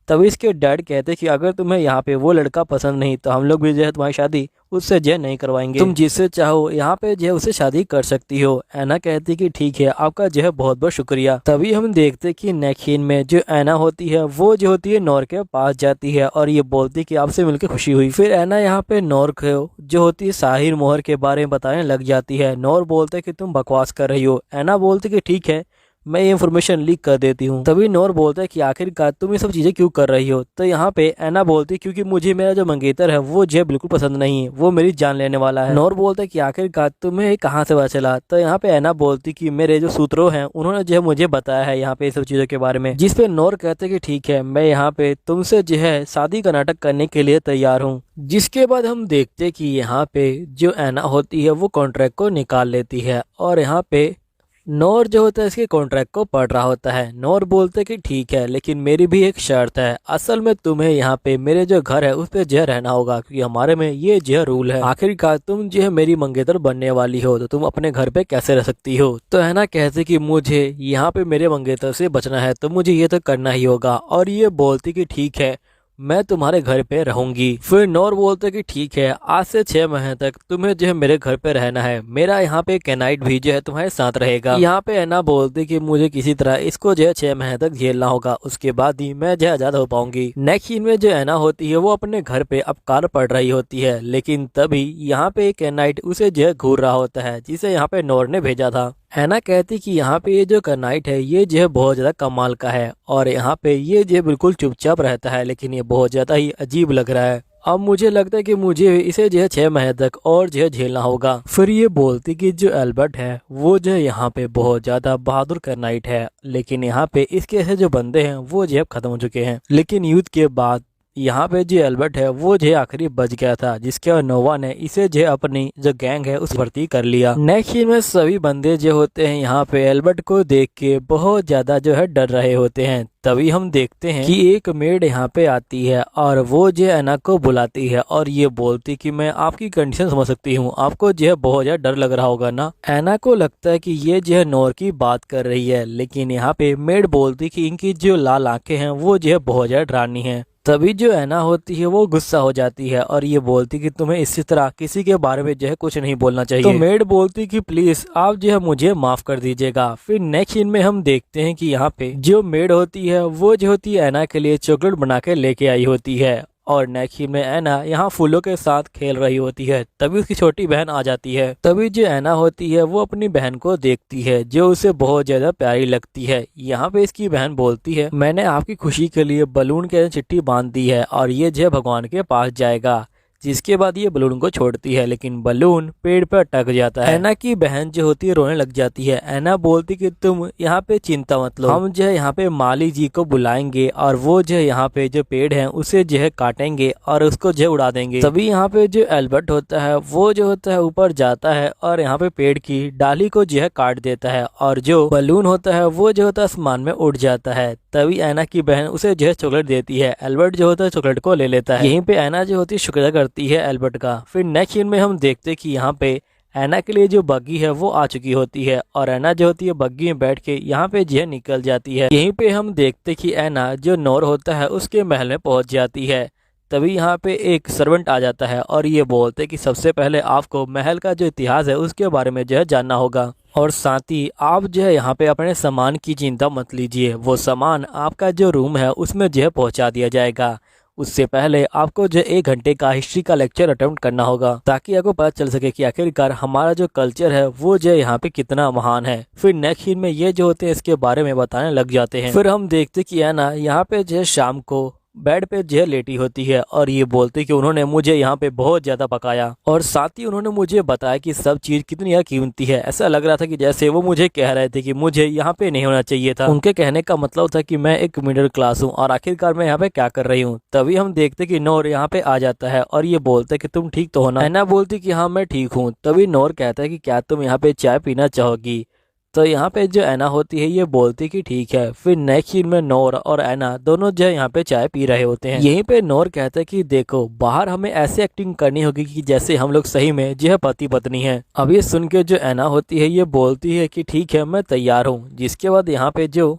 S2: तभी इसके डैड कहते कि अगर तुम्हें यहाँ पे वो लड़का पसंद नहीं तो हम लोग भी जो है तुम्हारी शादी उससे जो है नहीं करवाएंगे, तुम जिससे चाहो यहाँ पे जो है उससे शादी कर सकती हो। ऐना कहती कि ठीक है, आपका जो है बहुत बहुत शुक्रिया। तभी हम देखते कि नेक्स्ट सीन में जो ऐना होती है वो जो होती है नॉर के पास जाती है और ये बोलती कि आपसे मिलकर खुशी हुई। फिर ऐना यहाँ पे नॉर को जो होती है साहिर मोहर के बारे में बताने लग जाती है। नॉर बोलते कि तुम बकवास कर रही हो। ऐना बोलती कि ठीक है, मैं ये इन्फॉर्मेशन लीक कर देती हूँ। तभी नॉर बोलता है कि आखिरकार तुम ये सब चीजें क्यों कर रही हो। तो यहाँ पे ऐना बोलती क्योंकि मुझे मेरा जो मंगेतर है वो जो बिल्कुल पसंद नहीं है, वो मेरी जान लेने वाला है। नॉर बोलता है कि आखिरकार तुम्हें कहाँ से पता चला। तो यहाँ पे ऐना बोलती कि मेरे जो सूत्रों हैं उन्होंने जो है मुझे बताया है यहाँ पे सब चीजों के बारे में, जिसपे नॉर कहते कि ठीक है, मैं यहाँ पे तुमसे जो है शादी का नाटक करने के लिए तैयार हूँ। जिसके बाद हम देखते कि यहाँ पे जो ऐना होती है वो कॉन्ट्रैक्ट को निकाल लेती है और यहाँ पे नॉर जो होता है इसके कॉन्ट्रैक्ट को पढ़ रहा होता है। नॉर बोलते कि ठीक है, लेकिन मेरी भी एक शर्त है। असल में तुम्हें यहाँ पे मेरे जो घर है उस पे जो रहना होगा, क्योंकि हमारे में ये जो रूल है। आखिरकार तुम जो है मेरी मंगेतर बनने वाली हो तो तुम अपने घर पे कैसे रह सकती हो। तो है ना कहते कि मुझे यहाँ पे मेरे मंगेतर से बचना है तो मुझे ये तो करना ही होगा, और ये बोलती कि ठीक है, मैं तुम्हारे घर पे रहूंगी। फिर नॉर बोलते कि ठीक है, आज से 6 महीने तक तुम्हें जो है मेरे घर पे रहना है। मेरा यहाँ पे कैनाइट भी जो है तुम्हारे साथ रहेगा। यहाँ पे ऐना बोलती कि मुझे किसी तरह इसको जो है 6 महीने तक झेलना होगा, उसके बाद ही मैं जो है आजाद हो पाऊंगी। नेक्स्ट सीन में जो ऐना होती है वो अपने घर पे अब कार पढ़ रही होती है, लेकिन तभी यहाँ पे कैनाइट उसे जो है घूर रहा होता है, जिसे यहाँ पे नॉर ने भेजा था। ऐना कहती कि यहाँ पे ये जो कैनाइट है ये जो है बहुत ज्यादा कमाल का है, और यहाँ पे ये जो है बिल्कुल चुपचाप रहता है, लेकिन ये बहुत ज्यादा ही अजीब लग रहा है। अब मुझे लगता है कि मुझे इसे जो है 6 महीने तक और जो है झेलना होगा। फिर ये बोलती कि जो एल्बर्ट है वो जो है यहाँ पे बहुत ज्यादा बहादुर कैनाइट है, लेकिन यहाँ पे इसके ऐसे जो बंदे हैं वो जो है खत्म हो चुके हैं। लेकिन युद्ध के बाद यहाँ पे जो एल्बर्ट है वो जो आखिरी बच गया था, जिसके नोवा ने इसे जो अपनी जो गैंग है उस भर्ती कर लिया। नेक्स्ट सीन में सभी बंदे जो होते हैं यहाँ पे एल्बर्ट को देख के बहुत ज्यादा जो है डर रहे होते हैं। तभी हम देखते हैं कि एक मेड यहाँ पे आती है और वो जो ऐना को बुलाती है और ये बोलती कि मैं आपकी कंडीशन समझ सकती हूँ, आपको जो है बहुत ज्यादा डर लग रहा होगा ना। ऐना को लगता है कि ये जो है नॉर की बात कर रही है, लेकिन यहाँ पे मेड बोलती कि इनकी जो लाल आंखें हैं वो जो है बहुत ज्यादा डरावनी है। तभी जो ऐना होती है वो गुस्सा हो जाती है और ये बोलती कि तुम्हें इसी तरह किसी के बारे में जो है कुछ नहीं बोलना चाहिए। तो मेड बोलती कि प्लीज आप जो है मुझे माफ कर दीजिएगा। फिर नेक्स्ट सीन में हम देखते हैं कि यहाँ पे जो मेड होती है वो जो होती है ऐना के लिए चॉकलेट बना के लेके आई होती है, और नेक्स्ट सीन में ऐना यहाँ फूलों के साथ खेल रही होती है। तभी उसकी छोटी बहन आ जाती है। तभी जो ऐना होती है वो अपनी बहन को देखती है जो उसे बहुत ज्यादा प्यारी लगती है। यहाँ पे इसकी बहन बोलती है मैंने आपकी खुशी के लिए बलून के चिट्ठी बांध दी है और ये जो भगवान के पास जाएगा। जिसके बाद ये बलून को छोड़ती है, लेकिन बलून पेड़ पर अटक जाता है। ऐना की बहन जो होती है रोने लग जाती है। ऐना बोलती कि तुम यहाँ पे चिंता मत लो, हम जो है यहाँ पे माली जी को बुलाएंगे और वो जो है यहाँ पे जो पेड़ है उसे जो है काटेंगे और उसको जो है उड़ा देंगे। तभी यहाँ पे जो एल्बर्ट होता है वो जो होता है ऊपर जाता है और यहाँ पे पेड़ की डाली को जो है काट देता है और जो बलून होता है वो जो होता है आसमान में उड़ जाता है। तभी ऐना की बहन उसे जो है चॉकलेट देती है। एल्बर्ट जो होता है चॉकलेट को ले लेता है। यहीं पे ऐना जो होती है शुक्रिया करती है एल्बर्ट का। फिर नेक्स्ट सीन में हम देखते कि यहाँ पे ऐना के लिए जो बग्गी है वो आ चुकी होती है और ऐना जो होती है बग्गी में बैठ के यहाँ पे जो है निकल जाती है। यहीं पे हम देखते कि ऐना जो नॉर होता है उसके महल में पहुंच जाती है। तभी यहाँ पे एक सर्वेंट आ जाता है और ये बोलते कि सबसे पहले आपको महल का जो इतिहास है उसके बारे में जो है जानना होगा, और साथ ही आप जो है यहाँ पे अपने सामान की चिंता मत लीजिए, वो सामान आपका जो रूम है उसमें जो है पहुँचा दिया जाएगा। उससे पहले आपको जो 1 घंटे का हिस्ट्री का लेक्चर अटेम्प्ट करना होगा ताकि आपको पता चल सके कि आखिरकार हमारा जो कल्चर है वो जो यहाँ पे कितना महान है। फिर नेक्स्ट सीन में ये जो होते हैं इसके बारे में बताने लग जाते हैं। फिर हम देखते कि ऐना यहाँ पे जो शाम को बेड पे जो है लेटी होती है और ये बोलती कि उन्होंने मुझे यहाँ पे बहुत ज्यादा पकाया और साथ ही उन्होंने मुझे बताया कि सब चीज कितनी कीमती है। ऐसा लग रहा था कि जैसे वो मुझे कह रहे थे कि मुझे यहाँ पे नहीं होना चाहिए था। उनके कहने का मतलब था कि मैं एक मिडिल क्लास हूँ और आखिरकार मैं यहाँ पे क्या कर रही हूँ। तभी हम देखते कि नोर यहाँ पे आ जाता है और ये बोलते कि तुम ठीक तो हो ना। ऐना बोलती कि हाँ मैं ठीक हूँ। तभी नोर कहता है कि क्या तुम यहाँ पे चाय पीना चाहोगी। तो यहाँ पे जो ऐना होती है ये बोलती कि ठीक है। फिर नेक्स्ट सीन में नोर और ऐना दोनों जो यहाँ पे चाय पी रहे होते हैं। यहीं पे नोर कहता है कि देखो बाहर हमें ऐसे एक्टिंग करनी होगी कि जैसे हम लोग सही में जो है पति पत्नी है। अब ये सुन के जो ऐना होती है ये बोलती है कि ठीक है मैं तैयार हूँ। जिसके बाद यहाँ पे जो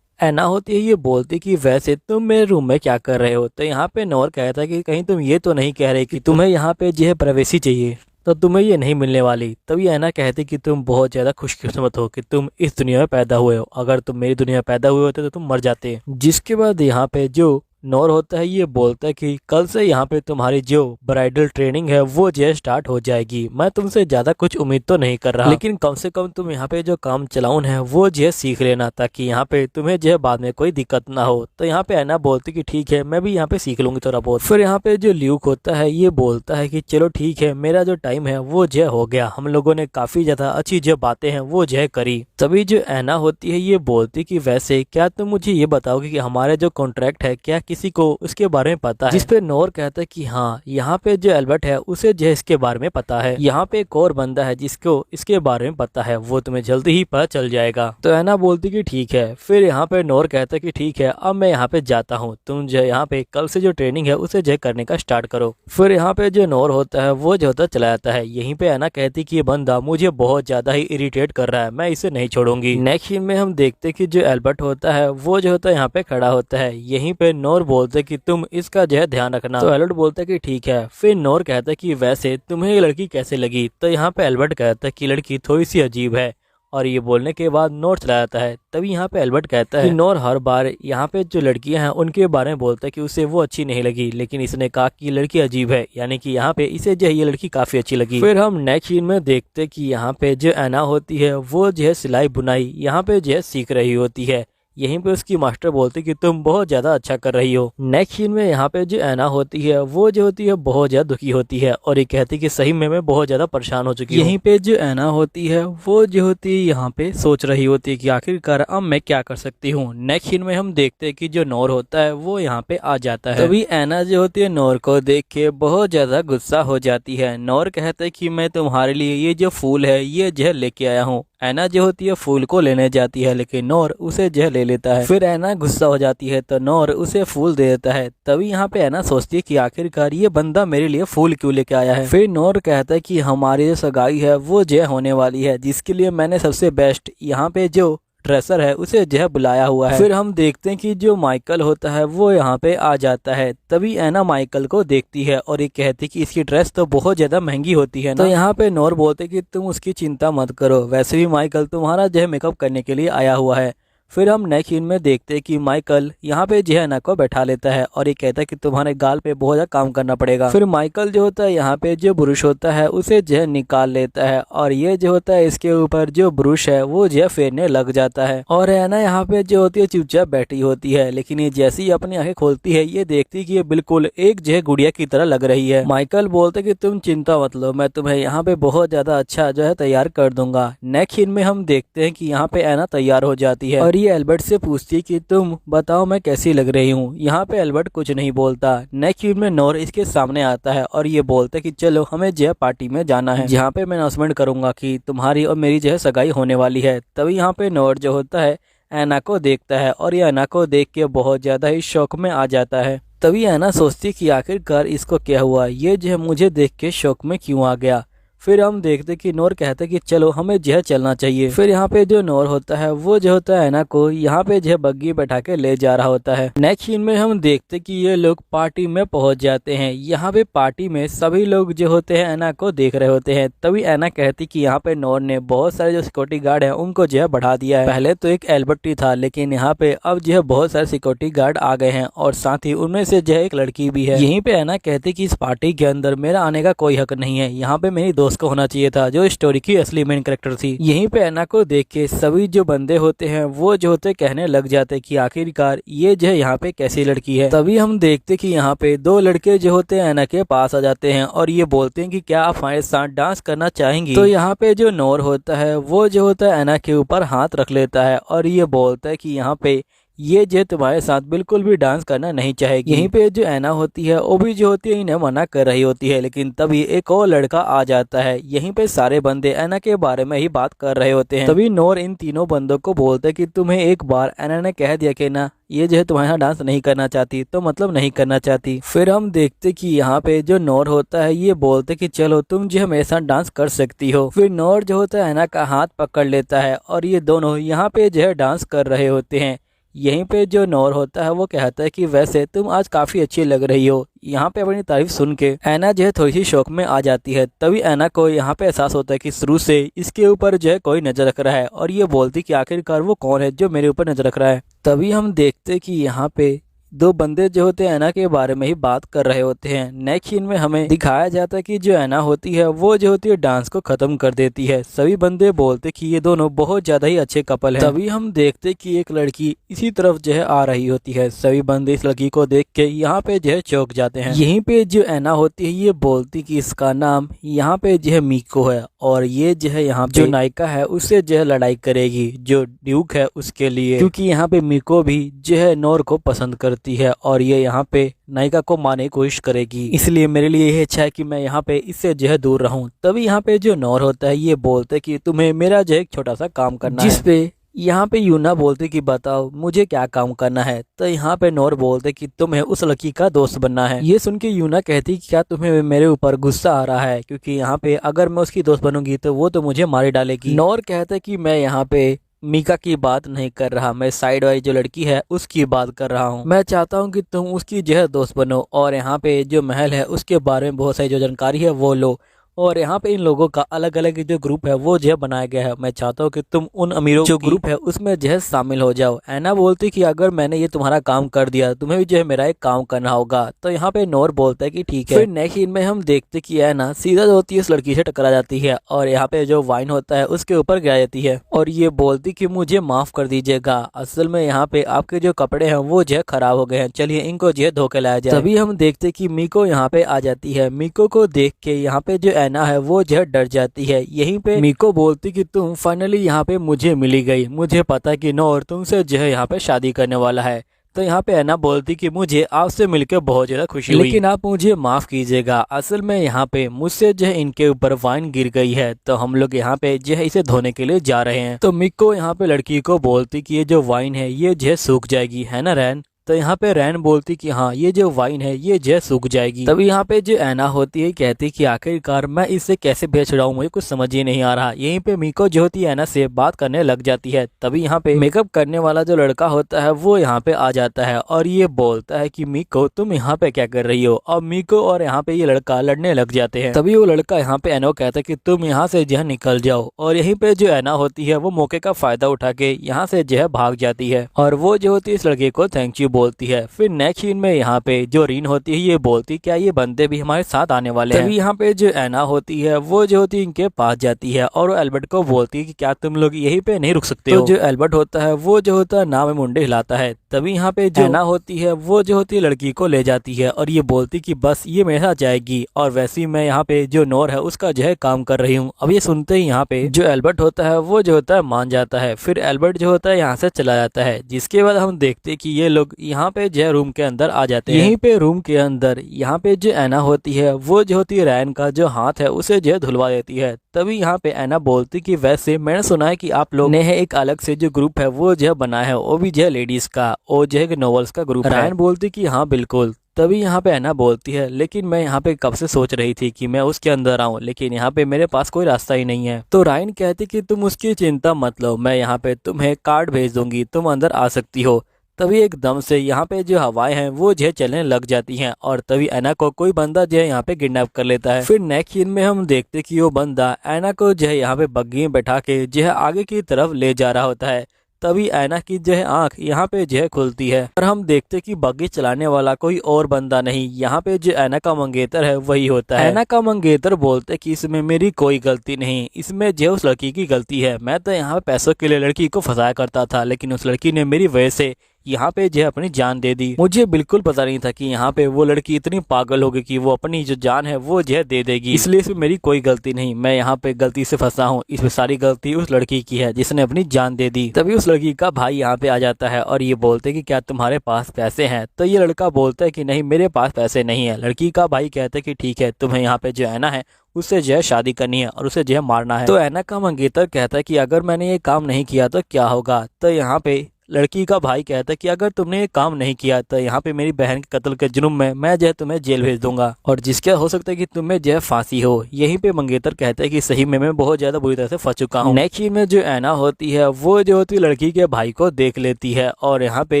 S2: ऐना होती है ये बोलती कि वैसे तुम मेरे रूम में क्या कर रहे हो। तो यहाँ पे नोर कहता है कि कहीं तुम ये तो नहीं कह रहे कि तुम्हें यहाँ पे जो है प्राइवेसी चाहिए तो तुम्हें ये नहीं मिलने वाली। तभी ऐना कहती कि तुम बहुत ज्यादा खुशकिस्मत हो कि तुम इस दुनिया में पैदा हुए हो। अगर तुम मेरी दुनिया में पैदा हुए होते तो तुम मर जाते। जिसके बाद यहाँ पे जो नोर होता है ये बोलता है कि कल से यहाँ पे तुम्हारी जो ब्राइडल ट्रेनिंग है वो जो है स्टार्ट हो जाएगी। मैं तुमसे ज्यादा कुछ उम्मीद तो नहीं कर रहा, लेकिन कम से कम तुम यहाँ पे जो काम चलाउन है वो जो है सीख लेना ताकि यहाँ पे तुम्हें जो है बाद में कोई दिक्कत ना हो। तो यहाँ पे ऐना बोलती कि ठीक है मैं भी यहाँ पे सीख लूंगी थोड़ा बहुत। फिर यहाँ पे जो ल्यूक होता है ये बोलता है कि चलो ठीक है मेरा जो टाइम है वो जो हो गया। हम लोगों ने काफी ज्यादा अच्छी जो बातें हैं वो जो करी। तभी जो ऐना होती है ये बोलती कि वैसे क्या तुम मुझे ये बताओगे कि हमारे जो कॉन्ट्रैक्ट है क्या किसी को उसके बारे में पता है। जिस पे नोर कहता है कि हाँ यहाँ पे जो एल्बर्ट है उसे जो इसके बारे में पता है। यहाँ पे एक और बंदा है जिसको इसके बारे में पता है, वो तुम्हें जल्दी ही पता चल जाएगा। तो ऐना बोलती कि ठीक है। फिर यहाँ पे नोर कहता है कि ठीक है अब मैं यहाँ पे जाता हूँ, तुम जो यहाँ पे कल से जो ट्रेनिंग है उसे जो करने का स्टार्ट करो। फिर यहाँ पे जो नोर होता है वो जो होता चला जाता है। यहीं पे ऐना कहती कि ये बंदा मुझे बहुत ज्यादा ही इरिटेट कर रहा है, मैं इसे नहीं छोड़ूंगी। नेक्स्ट सीन में हम देखते कि जो एल्बर्ट होता है वो जो होता है यहाँ पे खड़ा होता है। यहीं पे नोर बोलते कि तुम इसका जो है ध्यान रखना। तो एल्बर्ट बोलता है कि ठीक है। फिर नोर कहता है कि वैसे तुम्हें ये लड़की कैसे लगी। तो यहाँ पे एल्बर्ट कहता है कि लड़की थोड़ी सी अजीब है और ये बोलने के बाद नोर चला जाता है। तभी यहाँ पे एल्बर्ट कहता है कि नोर हर बार यहाँ पे जो लड़कियां हैं उनके बारे में बोलता है कि उसे वो अच्छी नहीं लगी, लेकिन इसने कहा कि लड़की अजीब है, यानी कि यहाँ पे इसे जो है ये लड़की काफी अच्छी लगी। फिर हम नेक्स्ट सीन में देखते कि यहाँ पे जो ऐना होती है वो जो है सिलाई बुनाई यहाँ पे जो है सीख रही होती है। यहीं पे उसकी मास्टर बोलती कि तुम बहुत ज्यादा अच्छा कर रही हो। नेक्स्ट सीन में यहाँ पे जो ऐना होती है वो जो होती है बहुत ज्यादा दुखी होती है और ये कहती कि सही में मैं बहुत ज्यादा परेशान हो चुकी हूँ। यहीं पे जो ऐना होती है वो जो होती है यहाँ पे सोच रही होती है कि आखिरकार अब मैं क्या कर सकती हूँ। नेक्स्ट सीन में हम देखते हैं कि जो नोर होता है वो यहाँ पे आ जाता है। तभी ऐना जो होती है नोर को देख के बहुत ज्यादा गुस्सा हो जाती है। नोर कहता है कि मैं तुम्हारे लिए ये जो फूल है ये जो है लेके आया हूँ। ऐना जो होती है फूल को लेने जाती है लेकिन नोर उसे जो ले लेता है। फिर ऐना गुस्सा हो जाती है तो नोर उसे फूल दे देता है। तभी यहाँ पे ऐना सोचती है कि आखिरकार ये बंदा मेरे लिए फूल क्यों लेके आया है। फिर नोर कहता है कि हमारी जो सगाई है वो जो होने वाली है, जिसके लिए मैंने सबसे बेस्ट यहाँ पे जो ड्रेसर है उसे जो है बुलाया हुआ है। फिर हम देखते हैं कि जो माइकल होता है वो यहाँ पे आ जाता है। तभी ऐना माइकल को देखती है और ये कहती कि इसकी ड्रेस तो बहुत ज्यादा महंगी होती है ना। तो यहाँ पे नोर बोलते कि तुम उसकी चिंता मत करो, वैसे भी माइकल तुम्हारा जो है मेकअप करने के लिए आया हुआ है। फिर हम नेक्स्ट सीन में देखते हैं कि माइकल यहाँ पे जो है ऐना को बैठा लेता है और ये कहता है कि तुम्हारे गाल पे बहुत ज्यादा काम करना पड़ेगा। फिर माइकल जो होता है यहाँ पे जो ब्रश होता है उसे जो है निकाल लेता है और ये जो होता है इसके ऊपर जो ब्रश है वो जो है फेरने लग जाता है। और ऐना यहाँ पे जो होती है चुपचाप बैठी होती है, लेकिन ये जैसे ही अपनी आंखें खोलती है ये देखती है कि ये बिल्कुल एक जो है गुड़िया की तरह लग रही है। माइकल बोलते कि तुम चिंता मत लो, मैं तुम्हें यहाँ पे बहुत ज्यादा अच्छा जो है तैयार कर दूंगा। नेक्स्ट सीन में हम देखते हैं कि यहाँ पे ऐना तैयार हो जाती है और ये एल्बर्ट से पूछती है कि तुम बताओ मैं कैसी लग रही हूँ। यहाँ पे एल्बर्ट कुछ नहीं बोलता। नेक्स्ट सीन में नोर इसके सामने आता है और ये बोलता है कि चलो हमें जो है पार्टी में जाना है, जहाँ पे मैं अनाउंसमेंट करूंगा कि तुम्हारी और मेरी जो है सगाई होने वाली है। तभी यहाँ पे नोर जो होता है ऐना को देखता है और ये ऐना को देख के बहुत ज्यादा ही शौक में आ जाता है। तभी ऐना सोचती कि आखिरकार इसको क्या हुआ, ये जो है मुझे देख के शौक में क्यों आ गया। फिर हम देखते कि नोर कहते कि चलो हमें जो है चलना चाहिए। फिर यहाँ पे जो नोर होता है वो जो होता है ऐना को यहाँ पे जो है बग्गी बैठा के ले जा रहा होता है। नेक्स्ट सीन में हम देखते कि ये लोग पार्टी में पहुंच जाते हैं। यहाँ पे पार्टी में सभी लोग जो होते हैं ऐना को देख रहे होते हैं। तभी ऐना कहती कि यहाँ पे नोर ने बहुत सारे जो सिक्योरिटी गार्ड है उनको जो है बढ़ा दिया है। पहले तो एक एल्बर्ट ही था, लेकिन यहाँ पे अब जो है बहुत सारे सिक्योरिटी गार्ड आ गए हैं और साथ ही उनमें से जो है एक लड़की भी है। यहीं पे ऐना कहती कि इस पार्टी के अंदर मेरा आने का कोई हक नहीं है, यहाँ पे मेरी दोस्त रोज को होना चाहिए था, जो स्टोरी की असली मेन कैरेक्टर थी। यहीं पे ऐना को देख के सभी जो बंदे होते हैं वो जो होते कहने लग जाते कि आखिरकार ये जो है यहाँ पे कैसी लड़की है। तभी हम देखते कि यहाँ पे दो लड़के जो होते हैं ऐना के पास आ जाते हैं और ये बोलते हैं कि क्या आप हमारे साथ डांस करना चाहेंगी। तो यहाँ पे जो नोर होता है वो जो होता है ऐना के ऊपर हाथ रख लेता है और ये बोलता है कि यहाँ पे ये जो तुम्हारे साथ बिल्कुल भी डांस करना नहीं चाहेगी। यहीं पे जो ऐना होती है वो भी जो होती है इन्हें मना कर रही होती है, लेकिन तभी एक और लड़का आ जाता है। यहीं पे सारे बंदे ऐना के बारे में ही बात कर रहे होते हैं। तभी नोर इन तीनों बंदों को बोलता है कि तुम्हें एक बार ऐना ने कह दिया कि ना ये जो है तुम्हारे यहाँ डांस नहीं करना चाहती तो मतलब नहीं करना चाहती। फिर हम देखते कि यहाँ पे जो नोर होता है ये बोलते कि चलो तुम जो है मेरे साथ डांस कर सकती हो। फिर नोर जो होता है ऐना का हाथ पकड़ लेता है और ये दोनों यहाँ पे जो है डांस कर रहे होते हैं। यहीं पे जो नोर होता है वो कहता है कि वैसे तुम आज काफी अच्छी लग रही हो। यहाँ पे अपनी तारीफ सुन के ऐना जो है थोड़ी सी शौक में आ जाती है। तभी ऐना को यहाँ पे एहसास होता है कि शुरू से इसके ऊपर जो है कोई नजर रख रहा है और ये बोलती कि आखिरकार वो कौन है जो मेरे ऊपर नजर रख रहा है। तभी हम देखते कि यहाँ पे दो बंदे जो होते हैं ऐना के बारे में ही बात कर रहे होते हैं। नेक्स्ट सीन में हमें दिखाया जाता है कि जो ऐना होती है वो जो होती है डांस को खत्म कर देती है। सभी बंदे बोलते कि ये दोनों बहुत ज्यादा ही अच्छे कपल हैं। तभी हम देखते कि एक लड़की इसी तरफ जो है आ रही होती है। सभी बंदे इस लड़की को देख के यहाँ पे जो है चौंक जाते हैं। यहीं पे जो ऐना होती है ये बोलती कि इसका नाम यहाँ पे जो है मीको है और ये जो है यहाँ पे जो नायिका है उससे जो है लड़ाई करेगी जो ड्यूक है उसके लिए, क्योंकि यहाँ पे मीको भी जो है नोर को पसंद करती है और ये यहाँ पे नायिका को मारने की कोशिश करेगी। इसलिए मेरे लिए यही अच्छा है कि मैं यहाँ पे इससे जो है दूर रहूं। तभी यहाँ पे जो नोर होता है ये बोलते कि तुम्हें मेरा जो है एक छोटा सा काम करना है, जिसपे यहाँ पे यूना बोलते कि बताओ मुझे क्या काम करना है। तो यहाँ पे नोर बोलते कि तुम्हें उस लड़की का दोस्त बनना है। ये सुन के यूना कहती कि क्या तुम्हें मेरे ऊपर गुस्सा आ रहा है, क्योंकि यहाँ पे अगर मैं उसकी दोस्त बनूंगी तो वो तो मुझे मार डालेगी। नोर कहते कि मैं यहाँ पे मीका की बात नहीं कर रहा, मैं साइड वाली जो लड़की है उसकी बात कर रहा हूँ। मैं चाहता हूँ कि तुम उसकी जो है दोस्त बनो और यहाँ पे जो महल है उसके बारे में बहुत सारी जो जानकारी है वो लो और यहाँ पे इन लोगों का अलग अलग जो ग्रुप है वो जो है बनाया गया है। मैं चाहता हूँ कि तुम उन अमीरों जो ग्रुप है उसमें जो है शामिल हो जाओ। ऐना बोलती कि अगर मैंने ये तुम्हारा काम कर दिया तुम्हें भी जो है मेरा एक काम करना होगा। तो यहाँ पे नोर बोलता है कि ठीक है। फिर नेक्स्ट सीन में हम देखते कि ऐना सीधा जो होती है उस लड़की से टकरा जाती है और यहाँ पे जो वाइन होता है उसके ऊपर गिरा जाती है और ये बोलती कि मुझे माफ कर दीजिएगा, असल में यहाँ पे आपके जो कपड़े हैं वो जो है खराब हो गए हैं, चलिए इनको जो है धो के लाया जाए। तभी हम देखते कि मीको यहाँ पे आ जाती है। मीको को देख के यहाँ पे जो ऐना है वो जो डर जाती है। यहीं पे मीको बोलती कि तुम फाइनली यहाँ पे मुझे मिली गई, मुझे पता कि नोर तुमसे जो है यहाँ पे शादी करने वाला है। तो यहाँ पे ऐना बोलती कि मुझे आपसे मिलकर बहुत ज्यादा खुशी हुई, लेकिन आप मुझे माफ कीजिएगा, असल में यहाँ पे मुझसे जो है इनके ऊपर वाइन गिर गई है तो हम लोग यहाँ पे जो है इसे धोने के लिए जा रहे हैं। तो मिको यहाँ पे लड़की को बोलती कि ये जो वाइन है ये जो है सूख जाएगी, है ना रैन। तो यहाँ पे रैन बोलती कि हाँ ये जो वाइन है ये जो सूख जाएगी। तभी यहाँ पे जो ऐना होती है कहती कि आखिरकार मैं इसे कैसे बेच रहा हूँ, मुझे कुछ समझ ही नहीं आ रहा। यहीं पे मीको जो होती है ऐना से बात करने लग जाती है। तभी यहाँ पे मेकअप करने वाला जो लड़का होता है वो यहाँ पे आ जाता है और ये बोलता है कि मीको तुम यहाँ पे क्या कर रही हो। और मीको और यहाँ पे ये लड़का लड़ने लग जाते हैं। तभी वो लड़का यहाँ पे ऐना को कहता है कि तुम यहाँ से जो है निकल जाओ और यहीं पे जो ऐना होती है वो मौके का फायदा उठा के यहाँ से जो है भाग जाती है और वो जो होती है इस लड़के को थैंक यू बोलती है। फिर नेक्स्ट सीन में यहाँ पे जो रीन होती है ये बोलती क्या ये बंदे भी हमारे साथ आने वाले हैं। तभी यहाँ पे जो ऐना होती है वो जो होती है इनके पास जाती है और वो एल्बर्ट को बोलती है कि क्या तुम लोग यहीं पे नहीं रुक सकते हो। तो जो एल्बर्ट होता है वो जो होता है नाव में मुंडे हिलाता है। तभी यहाँ पे जो ऐना होती है वो जो होती है लड़की को ले जाती है और ये बोलती कि बस ये मेरे साथ जाएगी और वैसे ही मैं यहाँ पे जो नोर है उसका जो है काम कर रही हूँ। अब ये सुनते ही यहाँ पे जो एल्बर्ट होता है वो जो होता है मान जाता है। फिर एल्बर्ट जो होता है यहाँ से चला जाता है, जिसके बाद हम देखते कि ये लोग यहाँ पे जो रूम के अंदर आ जाते हैं। यहीं पे रूम के अंदर यहाँ पे जो ऐना होती है वो जो होती है रैन का जो हाथ है उसे जो धुलवा देती है। तभी यहाँ पे ऐना बोलती कि वैसे मैंने सुना है कि आप लोग ने एक अलग से जो ग्रुप है वो जो बनाया है, वो भी जो है लेडीज का, वो जो है नॉवेल्स का ग्रुप है। रैन बोलती कि हाँ बिल्कुल। तभी यहाँ पे ऐना बोलती है लेकिन मैं यहाँ पे कब से सोच रही थी कि मैं उसके अंदर आऊँ, लेकिन यहाँ पे मेरे पास कोई रास्ता ही नहीं है। तो रायन कहती कि तुम उसकी चिंता मत लो, मैं यहाँ पे तुम्हें कार्ड भेज दूंगी, तुम अंदर आ सकती हो। तभी एकदम से यहाँ पे जो हवाएं हैं वो जो चलने लग जाती हैं और तभी ऐना को कोई बंदा जो है यहाँ पे किडनैप कर लेता है। फिर नेक्स्ट सीन में हम देखते कि वो बंदा ऐना को जो है यहाँ पे बग्गी में बैठा के जो है आगे की तरफ ले जा रहा होता है। तभी ऐना की जो है आंख यहाँ पे जो है खुलती है और हम देखते कि बग्घी चलाने वाला कोई और बंदा नहीं, यहाँ पे जो ऐना का मंगेतर है वही होता है। ऐना का मंगेतर बोलते कि इसमें मेरी कोई गलती नहीं, इसमें जो उस लड़की की गलती है। मैं तो यहाँ पे पैसों के लिए लड़की को फंसाया करता था, लेकिन उस लड़की ने मेरी वजह से यहाँ पे जो है अपनी जान दे दी। मुझे बिल्कुल पता नहीं था कि यहाँ पे वो लड़की इतनी पागल होगी कि वो अपनी जो जान है वो जो है दे देगी, इसलिए इसमें मेरी कोई गलती नहीं, मैं यहाँ पे गलती से फंसा हूँ। इसमें सारी गलती उस लड़की की है जिसने अपनी जान दे दी। तभी उस लड़की का भाई यहाँ पे आ जाता है और ये बोलते कि क्या तुम्हारे पास पैसे हैं? तो ये लड़का बोलता है कि नहीं, मेरे पास पैसे नहीं है। लड़की का भाई कहते कि ठीक है, तुम्हें यहाँ पे जो है ना है उससे जो है शादी करनी है और उसे जो है मारना है। तो ऐना का मंगेतर कहता है कि अगर मैंने ये काम नहीं किया तो क्या होगा? तो यहाँ पे लड़की का भाई कहता है कि अगर तुमने ये काम नहीं किया तो यहाँ पे मेरी बहन के कत्ल के जुर्म में मैं जो है तुम्हें जेल भेज दूंगा और जिसके हो सकता है कि तुम्हें जो है फांसी हो। यहीं पे मंगेतर कहता है कि सही में मैं बहुत ज्यादा बुरी तरह से फंस चुका हूँ। नेक्स्ट सीन में जो ऐना होती है वो जो होती है लड़की के भाई को देख लेती है और यहाँ पे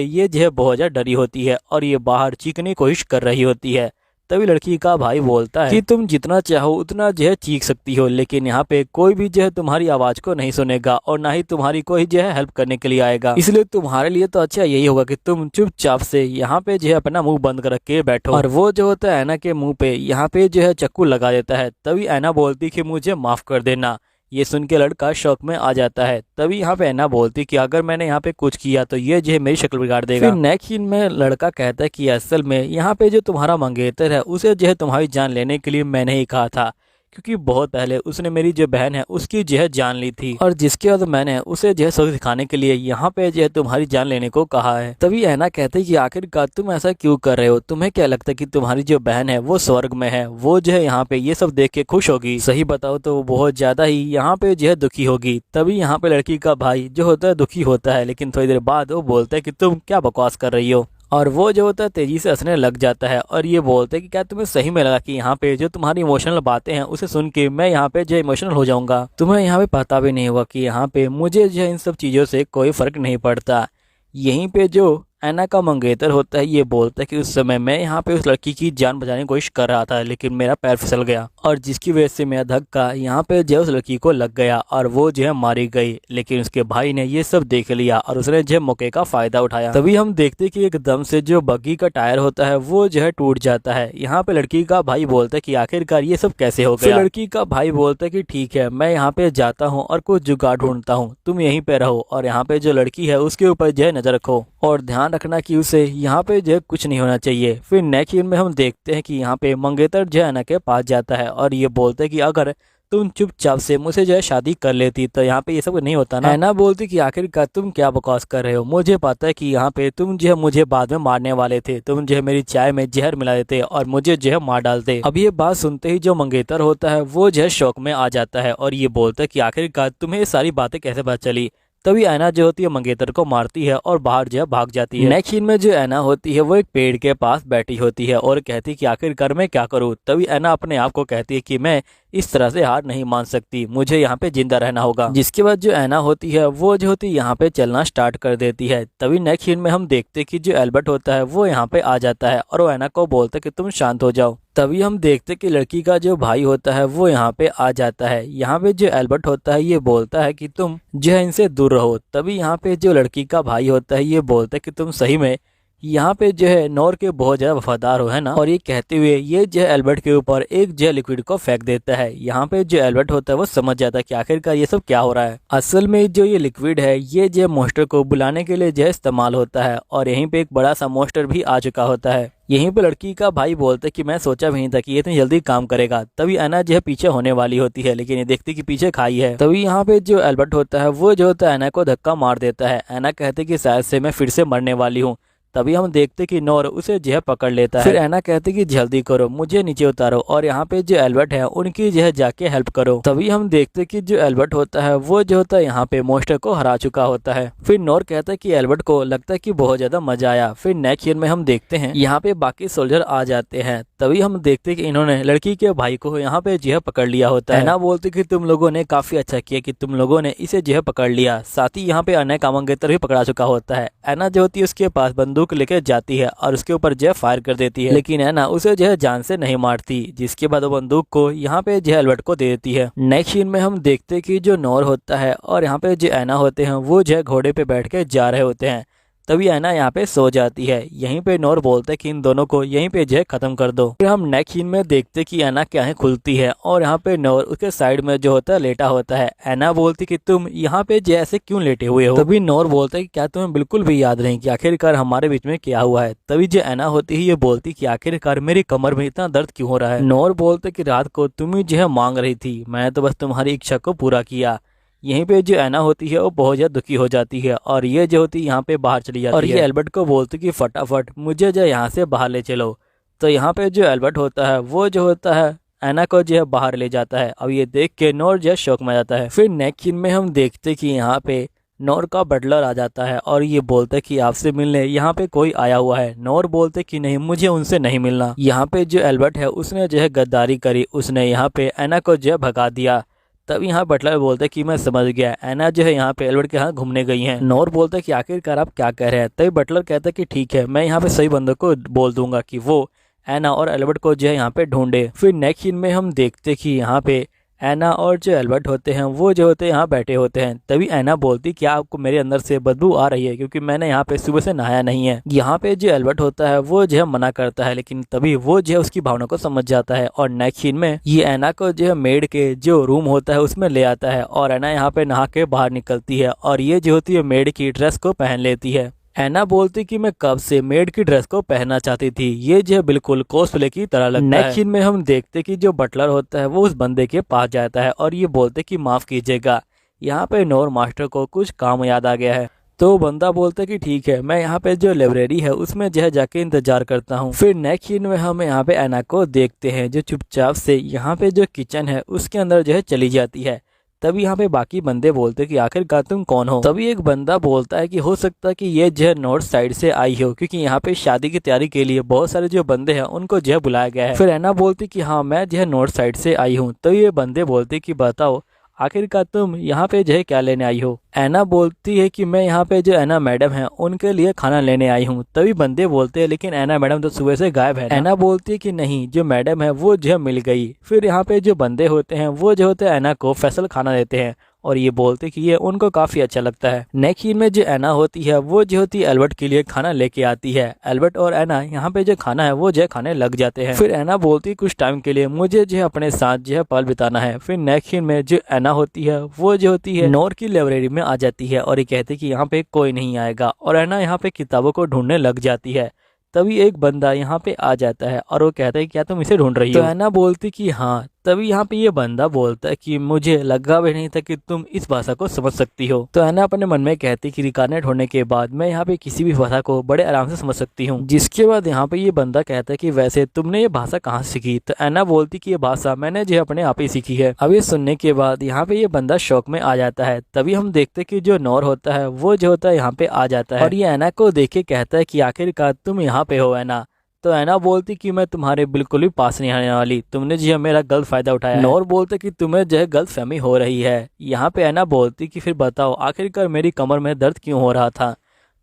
S2: ये जो है बहुत ज्यादा डरी होती है और ये बाहर चीखने की कोशिश कर रही होती है। तभी लड़की का भाई बोलता है कि तुम जितना चाहो उतना जो है चीख सकती हो, लेकिन यहाँ पे कोई भी जो है तुम्हारी आवाज को नहीं सुनेगा और ना ही तुम्हारी कोई जो है हेल्प करने के लिए आएगा। इसलिए तुम्हारे लिए तो अच्छा यही होगा कि तुम चुपचाप से यहाँ पे जो है अपना मुंह बंद कर के बैठो। और वो जो होता है ऐना के मुंह पे यहाँ पे जो है चाकू लगा देता है। तभी ऐना बोलती कि मुझे माफ कर देना। ये सुन के लड़का शौक में आ जाता है। तभी यहाँ पे ऐना बोलती कि अगर मैंने यहाँ पे कुछ किया तो ये जो है मेरी शक्ल बिगाड़ देगा। फिर नेक्स्ट सीन में लड़का कहता है कि असल में यहाँ पे जो तुम्हारा मंगेतर है उसे जो है तुम्हारी जान लेने के लिए मैंने ही कहा था, क्योंकि बहुत पहले उसने मेरी जो बहन है उसकी जो है जान ली थी और जिसके बाद मैंने उसे जो है सबक दिखाने के लिए यहाँ पे जो है तुम्हारी जान लेने को कहा है। तभी ऐना कहते हैं कि आखिरकार तुम ऐसा क्यों कर रहे हो? तुम्हें क्या लगता है कि तुम्हारी जो बहन है वो स्वर्ग में है, वो जो है यहाँ पे ये सब देख के खुश होगी? सही बताओ तो वो बहुत ज्यादा ही यहाँ पे जो है दुखी होगी। तभी यहाँ पे लड़की का भाई जो होता है दुखी होता है, लेकिन थोड़ी देर बाद वो बोलता है कि तुम क्या बकवास कर रही हो और वो जो होता है तेजी से हंसने लग जाता है और ये बोलते हैं कि क्या तुम्हें सही में लगा कि यहाँ पे जो तुम्हारी इमोशनल बातें हैं उसे सुन के मैं यहाँ पे जो इमोशनल हो जाऊंगा? तुम्हें यहाँ पे पता भी नहीं होगा कि यहाँ पे मुझे जो है इन सब चीज़ों से कोई फर्क नहीं पड़ता। यहीं पे जो ऐना का मंगेतर होता है ये बोलता है कि उस समय मैं यहाँ पे उस लड़की की जान बचाने की कोशिश कर रहा था, लेकिन मेरा पैर फिसल गया और जिसकी वजह से मेरा धक्का यहाँ पे जो उस लड़की को लग गया और वो जो है मारी गई। लेकिन उसके भाई ने ये सब देख लिया और उसने जो मौके का फायदा उठाया। तभी हम देखते कि एकदम से जो बग्घी का टायर होता है वो जो है टूट जाता है। यहाँ पे लड़की का भाई बोलता है कि आखिरकार ये सब कैसे हो गया? लड़की का भाई बोलता है कि ठीक है, मैं यहाँ पे जाता हूँ और कुछ जुगाड़ ढूंढता हूँ, तुम यहीं पे रहो और यहाँ पे जो लड़की है उसके ऊपर जो है नजर रखो और ध्यान रखना कि उसे यहाँ पे जो कुछ नहीं होना चाहिए। फिर नेक्स्ट सीन में हम देखते हैं कि यहाँ पे मंगेतर जो है ऐना के पास जाता है और ये बोलते हैं कि अगर तुम चुपचाप से मुझसे जो है शादी कर लेती तो यहाँ पे ये सब नहीं होता ना। ऐना बोलती कि आखिरकार तुम क्या बकवास कर रहे हो? मुझे पता है कि यहाँ पे तुम जो है मुझे बाद में मारने वाले थे, तुम जो है मेरी चाय में जहर मिला देते और मुझे जो है मार डालते। अब ये बात सुनते ही जो मंगेतर होता है वो जो है शौक में आ जाता है और ये बोलता है कि आखिरकार तुम्हें ये सारी बातें कैसे पता चली? तभी ऐना जो होती है मंगेतर को मारती है और बाहर जो है भाग जाती है। नेक्स्ट सीन में जो ऐना होती है वो एक पेड़ के पास बैठी होती है और कहती है कि आखिरकार मैं क्या करूँ? तभी ऐना अपने आप को कहती है कि मैं इस तरह से हार नहीं मान सकती, मुझे यहाँ पे जिंदा रहना होगा। जिसके बाद जो ऐना होती है वो जो होती है यहाँ पे चलना स्टार्ट कर देती है। तभी नेक्स्ट सीन में हम देखते हैं कि जो एल्बर्ट होता है वो यहाँ पे आ जाता है और वो ऐना को बोलता है कि तुम शांत हो जाओ। तभी हम देखते कि लड़की का जो भाई होता है वो यहाँ पे आ जाता है। यहाँ पे जो एल्बर्ट होता है ये बोलता है कि तुम जो है इनसे दूर रहो। तभी यहाँ पे जो लड़की का भाई होता है ये बोलता है कि तुम सही में यहाँ पे जो है नॉर के बहुत ज्यादा वफादार हो, है ना? और ये कहते हुए ये जो है एल्बर्ट के ऊपर एक जो है लिक्विड को फेंक देता है। यहाँ पे जो एल्बर्ट होता है वो समझ जाता है कि आखिरकार ये सब क्या हो रहा है। असल में जो ये लिक्विड है ये जो मॉन्स्टर को बुलाने के लिए जो है इस्तेमाल होता है और यहीं पे एक बड़ा सा मॉन्स्टर भी आ चुका होता है। यहीं पे लड़की का भाई बोलता है कि मैं सोचा भी नहीं था कि ये इतनी जल्दी काम करेगा। तभी ऐना जो है पीछे होने वाली होती है, लेकिन ये देखती कि पीछे खाई है। तभी यहाँ पे जो एल्बर्ट होता है वो जो होता है ऐना को धक्का मार देता है। ऐना कहते कि शायद से मैं फिर से मरने वाली हूँ। तभी हम देखते कि नॉर उसे जो है पकड़ लेता है। फिर ऐना कहते कि जल्दी करो, मुझे नीचे उतारो और यहाँ पे जो एल्बर्ट है उनकी जो है जाके हेल्प करो। तभी हम देखते कि जो एल्बर्ट होता है वो जो होता है यहाँ पे मॉन्स्टर को हरा चुका होता है। फिर नॉर कहता है कि एल्बर्ट को लगता है कि बहुत ज्यादा मजा आया। फिर नेक्स्ट सीन में हम देखते हैं यहाँ पे बाकी सोल्जर आ जाते हैं। तभी हम देखते हैं कि इन्होंने लड़की के भाई को यहाँ पे जो है पकड़ लिया होता है। ऐना बोलती कि तुम लोगों ने काफी अच्छा किया कि तुम लोगों ने इसे जो है पकड़ लिया। साथ ही यहाँ पे अनय कामंगेतर भी पकड़ा चुका होता है। ऐना जो होती है उसके पास बंदूक लेकर जाती है और उसके ऊपर जो है फायर कर देती है, लेकिन ऐना उसे जो है जान से नहीं मारती, जिसके बाद वो बंदूक को यहाँ पे जो है एल्बर्ट को दे देती है। नेक्स्ट सीन में हम देखते कि जो नॉर होता है और यहाँ पे जो ऐना होते हैं वो जो है घोड़े पे बैठ के जा रहे होते हैं। तभी ऐना यहाँ पे सो जाती है। यहीं पे नॉर बोलते कि इन दोनों को यहीं पे जो है खत्म कर दो। फिर हम नेक्स्ट सीन में देखते कि ऐना की आंखें खुलती है और यहाँ पे नॉर उसके साइड में जो होता है लेटा होता है। ऐना बोलती कि तुम यहाँ पे जो ऐसे क्यों लेटे हुए हो। तभी नॉर बोलता है कि क्या तुम्हें बिल्कुल भी याद नहीं कि आखिरकार हमारे बीच में क्या हुआ है। तभी जो ऐना होती है ये बोलती कि आखिरकार मेरी कमर में इतना दर्द क्यों हो रहा है। नॉर बोलते कि रात को तुम ही जो है मांग रही थी, मैं तो बस तुम्हारी इच्छा को पूरा किया। यहीं पे जो ऐना होती है वो बहुत ज्यादा दुखी हो जाती है और ये जो होती है यहाँ पे बाहर चली जाती है और ये एल्बर्ट को बोलती कि फटाफट मुझे जो यहाँ से बाहर ले चलो। तो यहाँ पे जो एल्बर्ट होता है वो जो होता है ऐना को जो है बाहर ले जाता है। अब ये देख के नॉर जो है शौक में जाता है। फिर नेक्स्ट सीन में हम देखते कि यहाँ पे नॉर का बटलर आ जाता है और ये बोलते कि आपसे मिलने यहाँ पे कोई आया हुआ है। नॉर बोलते कि नहीं, मुझे उनसे नहीं मिलना। यहाँ पे जो एल्बर्ट है उसने जो है गद्दारी करी, उसने यहाँ पे ऐना को जो है भगा दिया। तब यहाँ बटलर बोलते कि मैं समझ गया, ऐना जो है यहाँ पे एल्बर्ट के यहाँ घूमने गई हैं। नॉर बोलते कि आखिरकार आप क्या कह रहे हैं। तभी बटलर कहता कि ठीक है, मैं यहाँ पे सही बंदों को बोल दूंगा कि वो ऐना और एल्बर्ट को जो है यहाँ पे ढूंढे। फिर नेक्स्ट सीन में हम देखते कि यहाँ पे ऐना और जो एल्बर्ट होते हैं वो जो होते हैं यहाँ बैठे होते हैं। तभी ऐना बोलती कि आपको मेरे अंदर से बदबू आ रही है क्योंकि मैंने यहाँ पे सुबह से नहाया नहीं है। यहाँ पे जो एल्बर्ट होता है वो जो है मना करता है, लेकिन तभी वो जो है उसकी भावना को समझ जाता है और नेक्स्ट सीन में ये ऐना को जो है मेड के जो रूम होता है उसमें ले आता है और ऐना यहाँ पे नहा के बाहर निकलती है और ये जो होती है मेड की ड्रेस को पहन लेती है। ऐना बोलती कि मैं कब से मेड की ड्रेस को पहनना चाहती थी, ये जो है बिल्कुल कॉस्प्ले की तरह लगता है। नेक्स्ट सीन में हम देखते कि जो बटलर होता है वो उस बंदे के पास जाता है और ये बोलते कि माफ कीजिएगा, यहाँ पे नॉर मास्टर को कुछ काम याद आ गया है। तो बंदा बोलता कि ठीक है, मैं यहाँ पे जो लाइब्रेरी है उसमें जो है जाके इंतजार करता हूँ। फिर नेक्स्ट सीन में हम यहाँ पे ऐना को देखते हैं जो चुपचाप से यहाँ पे जो किचन है उसके अंदर जो है चली जाती है। तभी यहाँ पे बाकी बंदे बोलते कि आखिरकार तुम कौन हो। तभी एक बंदा बोलता है कि हो सकता है कि ये जो है नॉर्थ साइड से आई हो क्योंकि यहाँ पे शादी की तैयारी के लिए बहुत सारे जो बंदे हैं उनको जो है बुलाया गया है। फिर ऐना बोलती कि हाँ, मैं जो है नॉर्थ साइड से आई हूँ। तो ये बंदे बोलते कि बताओ आखिरकार तुम यहाँ पे जो है क्या लेने आई हो। ऐना बोलती है कि मैं यहाँ पे जो ऐना मैडम है उनके लिए खाना लेने आई हूँ। तभी बंदे बोलते हैं लेकिन ऐना मैडम तो सुबह से गायब है। ऐना बोलती है कि नहीं, जो मैडम है वो जो है मिल गई। फिर यहाँ पे जो बंदे होते हैं वो जो होते हैं ऐना को स्पेशल खाना देते हैं और ये बोलते कि ये उनको काफी अच्छा लगता है। नेक्स्ट सीन में जो ऐना होती है वो जो होती है एल्बर्ट के लिए खाना लेके आती है। एल्बर्ट और ऐना यहाँ पे जो खाना है वो जो है खाने लग जाते हैं। फिर ऐना बोलती कुछ टाइम के लिए मुझे जो है अपने साथ जो है पल बिताना है। फिर नेक्स्ट सीन में जो ऐना होती है वो जो होती है नॉर की लाइब्रेरी में आ जाती है और ये कहती कि यहाँ पे कोई नहीं आएगा और ऐना यहाँ पे किताबों को ढूंढने लग जाती है। तभी एक बंदा यहाँ पे आ जाता है और वो कहता है क्या तुम इसे ढूंढ रही हो। तो ऐना बोलती कि हाँ। तभी यहाँ पे ये बंदा बोलता है कि मुझे लगा भी नहीं था कि तुम इस भाषा को समझ सकती हो। तो ऐना अपने मन में कहती कि रिकार्नेट होने के बाद मैं यहाँ पे किसी भी भाषा को बड़े आराम से समझ सकती हूँ। जिसके बाद यहाँ पे ये बंदा कहता है कि वैसे तुमने ये भाषा कहाँ सीखी। तो ऐना बोलती कि ये भाषा मैंने जो अपने आप ही सीखी है। अब ये सुनने के बाद यहाँ पे ये बंदा शौक में आ जाता है। तभी हम देखते कि जो नॉर होता है वो जो होता है यहाँ पे आ जाता है और ये ऐना को देख के कहता है कि आखिरकार तुम यहाँ पे हो ऐना। तो ऐना बोलती कि मैं तुम्हारे बिल्कुल भी पास नहीं आने वाली, तुमने जो है मेरा गलत फायदा उठाया। नॉर बोलते कि तुम्हें जो है गलत फहमी हो रही है। यहाँ पे ऐना बोलती कि फिर बताओ आखिरकार मेरी कमर में दर्द क्यों हो रहा था।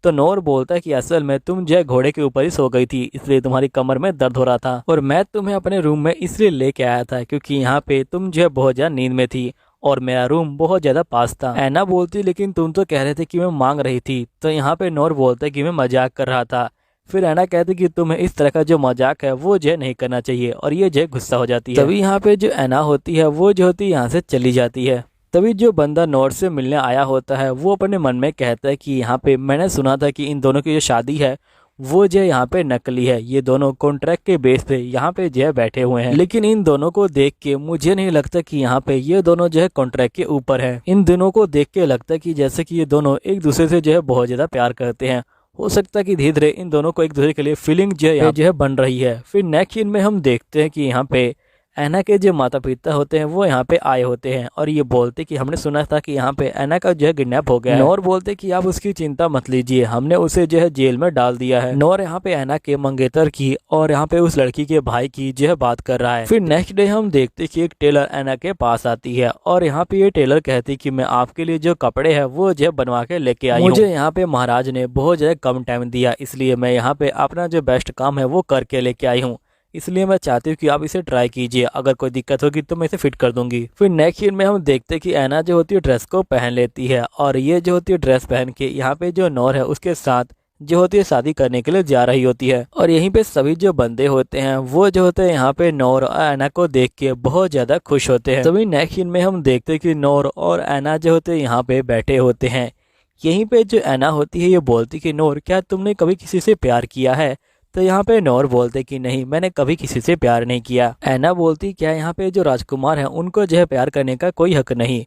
S2: तो नॉर बोलता है कि असल में तुम जो है घोड़े के ऊपर ही सो गई थी इसलिए तुम्हारी कमर में दर्द हो रहा था और मैं तुम्हें अपने रूम में इसलिए लेके आया था क्योंकि यहाँ पे तुम जो है बहुत ज्यादा नींद में थी और मेरा रूम बहुत ज्यादा पास था। ऐना बोलती लेकिन तुम तो कह रहे थे कि मैं मांग रही थी। तो यहाँ पे नॉर बोलता है कि मैं मजाक कर रहा था। फिर ऐना कहती कि तुम्हें इस तरह का जो मजाक है वो जो नहीं करना चाहिए और ये जो गुस्सा हो जाती है। तभी यहाँ पे जो ऐना होती है वो जो होती है यहाँ से चली जाती है। तभी जो बंदा नॉर से मिलने आया होता है वो अपने मन में कहता है कि यहाँ पे मैंने सुना था कि इन दोनों की जो शादी है वो जो यहाँ पे नकली है, ये दोनों कॉन्ट्रैक्ट के बेस पे यहाँ पे जो है बैठे हुए हैं। लेकिन इन दोनों को देख के मुझे नहीं लगता कि यहाँ पे ये दोनों जो है कॉन्ट्रैक्ट के ऊपर है। इन दोनों को देख के लगता है कि जैसे कि ये दोनों एक दूसरे से जो है बहुत ज्यादा प्यार करते हैं। हो सकता है कि धीरे धीरे इन दोनों को एक दूसरे के लिए फीलिंग जो है बन रही है। फिर नेक्स्ट सीन में हम देखते हैं कि यहाँ पे ऐना के जो माता पिता होते हैं वो यहाँ पे आए होते हैं और ये बोलते कि हमने सुना था कि यहाँ पे ऐना का जो है किडनैप हो गया है। नोर बोलते कि आप उसकी चिंता मत लीजिए, हमने उसे जो है जेल में डाल दिया है। नोर यहाँ पे ऐना के मंगेतर की और यहाँ पे उस लड़की के भाई की जो है बात कर रहा है। फिर नेक्स्ट डे हम देखते कि एक टेलर ऐना के पास आती है और यहाँ पे ये टेलर कहती कि मैं आपके लिए जो कपड़े है वो जो है बनवा के लेके आई हूँ। मुझे यहाँ पे महाराज ने बहुत ज्यादा कम टाइम दिया, इसलिए मैं यहाँ पे अपना जो बेस्ट काम है वो करके लेके आई हूँ, इसलिए मैं चाहती हूँ कि आप इसे ट्राई कीजिए, अगर कोई दिक्कत होगी तो मैं इसे फिट कर दूंगी। फिर नेक्स्ट सीन में हम देखते हैं कि ऐना जो होती है ड्रेस को पहन लेती है और ये जो होती है ड्रेस पहन के यहाँ पे जो नोर है उसके साथ जो होती है शादी करने के लिए जा रही होती है। और यहीं पे सभी जो बंदे होते हैं वो जो होते हैं यहाँ पे नोर और ऐना को देख के बहुत ज्यादा खुश होते हैं। तभी नेक्स्ट सीन में हम देखते हैं कि नोर और ऐना जो होते हैं यहाँ पे बैठे होते हैं। यहीं पे जो ऐना होती है ये बोलती कि नोर क्या तुमने कभी किसी से प्यार किया है? तो यहाँ पे नोर बोलते कि नहीं, मैंने कभी किसी से प्यार नहीं किया। ऐना बोलती क्या यहाँ पे जो राजकुमार हैं उनको जो है प्यार करने का कोई हक नहीं।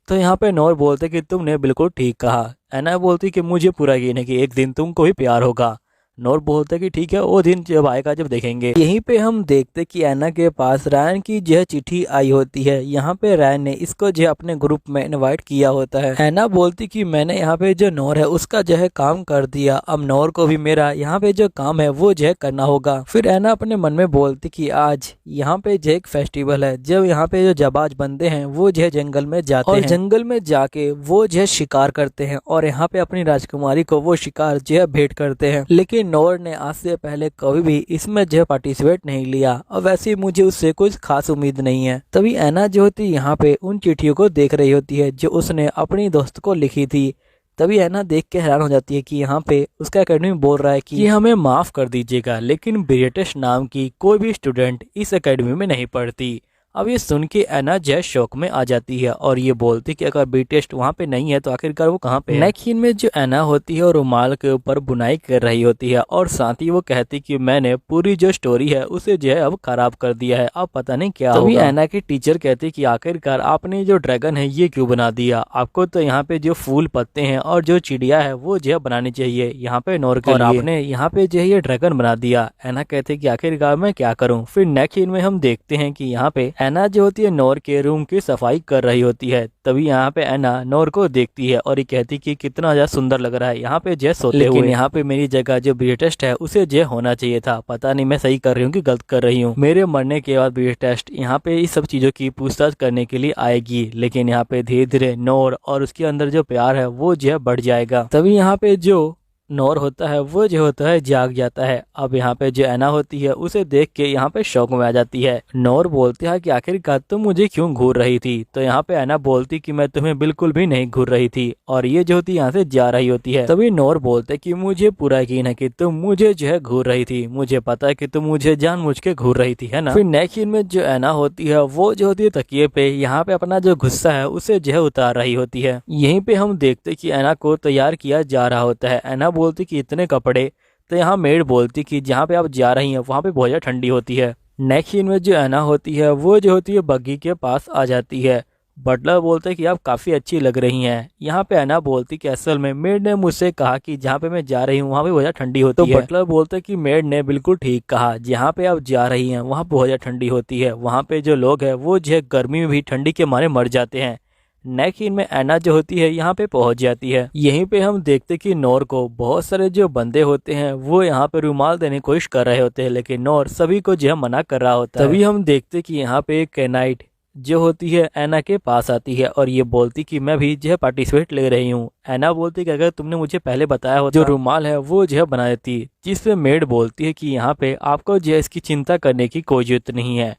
S2: तो यहाँ पे नोर बोलते कि तुमने बिल्कुल ठीक कहा। ऐना बोलती कि मुझे पूरा यकीन है कि एक दिन तुमको भी प्यार होगा। नोर बोलते कि ठीक है, वो दिन जब आएगा जब देखेंगे। यहीं पे हम देखते कि ऐना के पास रायन की जो चिट्ठी आई होती है। यहाँ पे रायन ने इसको जो अपने ग्रुप में इनवाइट किया होता है। ऐना बोलती कि मैंने यहाँ पे जो नोर है उसका जो है काम कर दिया, अब नोर को भी मेरा यहाँ पे जो काम है वो जो है करना होगा। फिर ऐना अपने मन में बोलती कि आज यहाँ पे जो एक फेस्टिवल है, जब यहाँ पे जो जाबाज बंदे हैं वो जो है जंगल में जाते हैं और जंगल में जाके वो जो है शिकार करते हैं और यहाँ पे अपनी राजकुमारी को वो शिकार जो है भेंट करते हैं। लेकिन नोर ने आज से पहले कभी भी इसमें जो पार्टिसिपेट नहीं लिया और वैसे ही मुझे उससे कुछ खास उम्मीद नहीं है। तभी ऐना जो होती यहाँ पे उन चिट्ठियों को देख रही होती है जो उसने अपनी दोस्त को लिखी थी। तभी ऐना देख के हैरान हो जाती है कि यहाँ पे उसका एकेडमी बोल रहा है कि हमें माफ कर दीजिएगा, लेकिन ब्रिटिश नाम की कोई भी स्टूडेंट इस एकेडमी में नहीं पढ़ती। अब ये सुन के ऐना जय शौक में आ जाती है और ये बोलती कि अगर बी टेस्ट वहाँ पे नहीं है तो आखिरकार वो कहाँ पे है। नेक्स्ट सीन में जो ऐना होती है और रुमाल के ऊपर बुनाई कर रही होती है और साथ ही वो कहती कि मैंने पूरी जो स्टोरी है उसे जो है अब खराब कर दिया है, अब पता नहीं क्या होगा। तभी ऐना की टीचर कहती कि आखिरकार आपने जो ड्रैगन है ये क्यों बना दिया, आपको तो यहाँ पे जो फूल पत्ते हैं और जो चिड़िया है वो जो है बनानी चाहिए यहाँ पे नोर के लिए, और आपने यहाँ पे जो है ये ड्रैगन बना दिया। ऐना कहते कि आखिरकार मैं क्या करूँ। फिर नेक्स्ट सीन में हम देखते हैं कि यहाँ पे ऐना जो होती है नोर के रूम की सफाई कर रही होती है। तभी यहाँ पे ऐना नोर को देखती है और ये कहती कि कितना ज्यादा सुंदर लग रहा है यहाँ पे जय सोते हुए, लेकिन यहाँ पे मेरी जगह जो ब्रिटेस्ट है उसे जय होना चाहिए था। पता नहीं मैं सही कर रही हूँ कि गलत कर रही हूँ। मेरे मरने के बाद ब्रिटेस्ट यहाँ पे इस सब चीजों की पूछताछ करने के लिए आएगी, लेकिन यहाँ पे धीरे धीरे नोर और उसके अंदर जो प्यार है वो जो बढ़ जाएगा। तभी यहाँ पे जो नोर होता है वो जो होता है जाग जाता है। अब यहाँ पे जो ऐना होती है उसे देख के यहाँ पे शौक में आ जाती है। नोर बोलती है कि आखिरकार तुम मुझे क्यों घूर रही थी। तो यहाँ पे ऐना बोलती कि मैं तुम्हें बिल्कुल भी नहीं घूर रही थी और ये जो होती यहाँ से जा रही होती है। तभी नोर बोलते कि मुझे पूरा यकीन है कि तुम मुझे जो है घूर रही थी, मुझे पता है कि तुम मुझे जानबूझ के घूर रही थी, है ना। फिर नेक्स्ट सीन में जो ऐना होती है वो जो होती है तकिए पे यहाँ पे अपना जो गुस्सा है उसे जो है उतार रही होती है। यहीं पे हम देखते कि ऐना को तैयार किया जा रहा होता है। ऐना बोलती कि इतने कपड़े, तो यहाँ मेड बोलती कि जहाँ पे आप जा रही हैं वहाँ पे बहुत ज़्यादा ठंडी होती है। नेक्स्ट सीन में जो ऐना होती है वो जो होती है बग्गी के पास आ जाती है। बटलर बोलते हैं कि आप काफ़ी अच्छी लग रही हैं। यहाँ पे ऐना बोलती कि असल में मेड ने मुझसे कहा कि जहाँ पे मैं जा रही हूँ वहाँ पे बहुत ज़्यादा ठंडी होती है। तो बटलर बोलते हैं कि मेड ने बिल्कुल ठीक कहा, जहाँ पे आप जा रही हैं वहाँ बहुत ज़्यादा ठंडी होती है, वहाँ पे जो लोग हैं वो जो है गर्मी में भी ठंडी के मारे मर जाते हैं। नेक्स्ट सीन में ऐना जो होती है यहाँ पे पहुंच जाती है। यहीं पे हम देखते कि नोर को बहुत सारे जो बंदे होते हैं वो यहाँ पे रुमाल देने की कोशिश कर रहे होते हैं, लेकिन नोर सभी को जो है मना कर रहा होता है। तभी हम देखते कि यहाँ पे एक कैनाइट जो होती है ऐना के पास आती है और ये बोलती कि मैं भी जो है पार्टिसिपेट ले रही हूँ। ऐना बोलती कि अगर तुमने मुझे पहले बताया हो जो रुमाल है वो जो है बना देती, जिसपे मेड बोलती है कि यहाँ पे आपको जो है इसकी चिंता करने की कोई जरूरत नहीं है।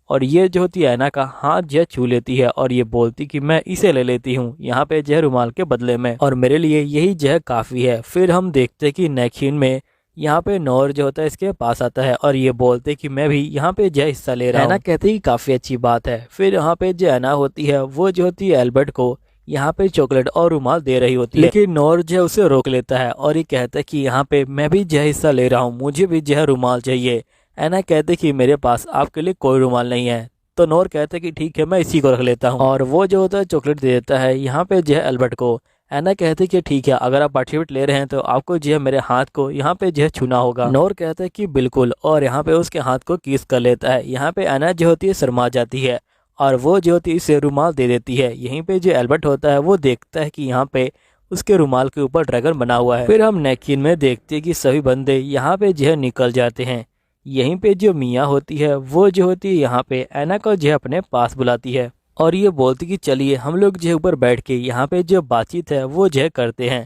S2: और ये जो होती है ऐना का हाथ जो छू लेती है और ये बोलती कि मैं इसे ले लेती हूँ यहाँ पे जो है रुमाल के बदले में, और मेरे लिए यही जो है काफ़ी है। फिर हम देखते कि नेक्स्ट सीन में यहाँ पे नोर जो होता है इसके पास आता है और ये बोलते कि मैं भी यहाँ पे जो हिस्सा ले रहा हूँ। ऐना कहती है काफ़ी अच्छी बात है। फिर यहाँ पे जो ऐना होती है वो जो होती है एल्बर्ट को यहाँ पे चॉकलेट और रुमाल दे रही होती है, लेकिन नोर जो है उसे रोक लेता है और ये कहता है कि यहाँ पे मैं भी जो हिस्सा ले रहा हूँ, मुझे भी जो है रुमाल चाहिए। ऐना कहते कि मेरे पास आपके लिए कोई रुमाल नहीं है। तो नोर कहते कि ठीक है मैं इसी को रख लेता हूँ, और वो जो होता है चॉकलेट दे देता है यहाँ पे जो है एल्बर्ट को। ऐना कहते कि ठीक है, अगर आप पार्टिसिपेट ले रहे हैं तो आपको जो है मेरे हाथ को यहाँ पे जो है छूना होगा। नोर कहता है कि बिल्कुल, और यहाँ पे उसके हाथ को किस कर लेता है। यहाँ पे ऐना जो होती है शर्मा जाती है और वो जो होती है इसे रुमाल दे देती है। यहीं पे जो एल्बर्ट होता है वो देखता है कि यहाँ पे उसके रुमाल के ऊपर ड्रैगन बना हुआ है। फिर हम नेकिन में देखते हैं कि सभी बंदे यहाँ पे जो है निकल जाते हैं। यहीं पे जो मियाँ होती है वो जो होती है यहाँ पे ऐना को जो है अपने पास बुलाती है और ये बोलती कि चलिए हम लोग जो है ऊपर बैठ के यहाँ पे जो बातचीत है वो जो है करते हैं।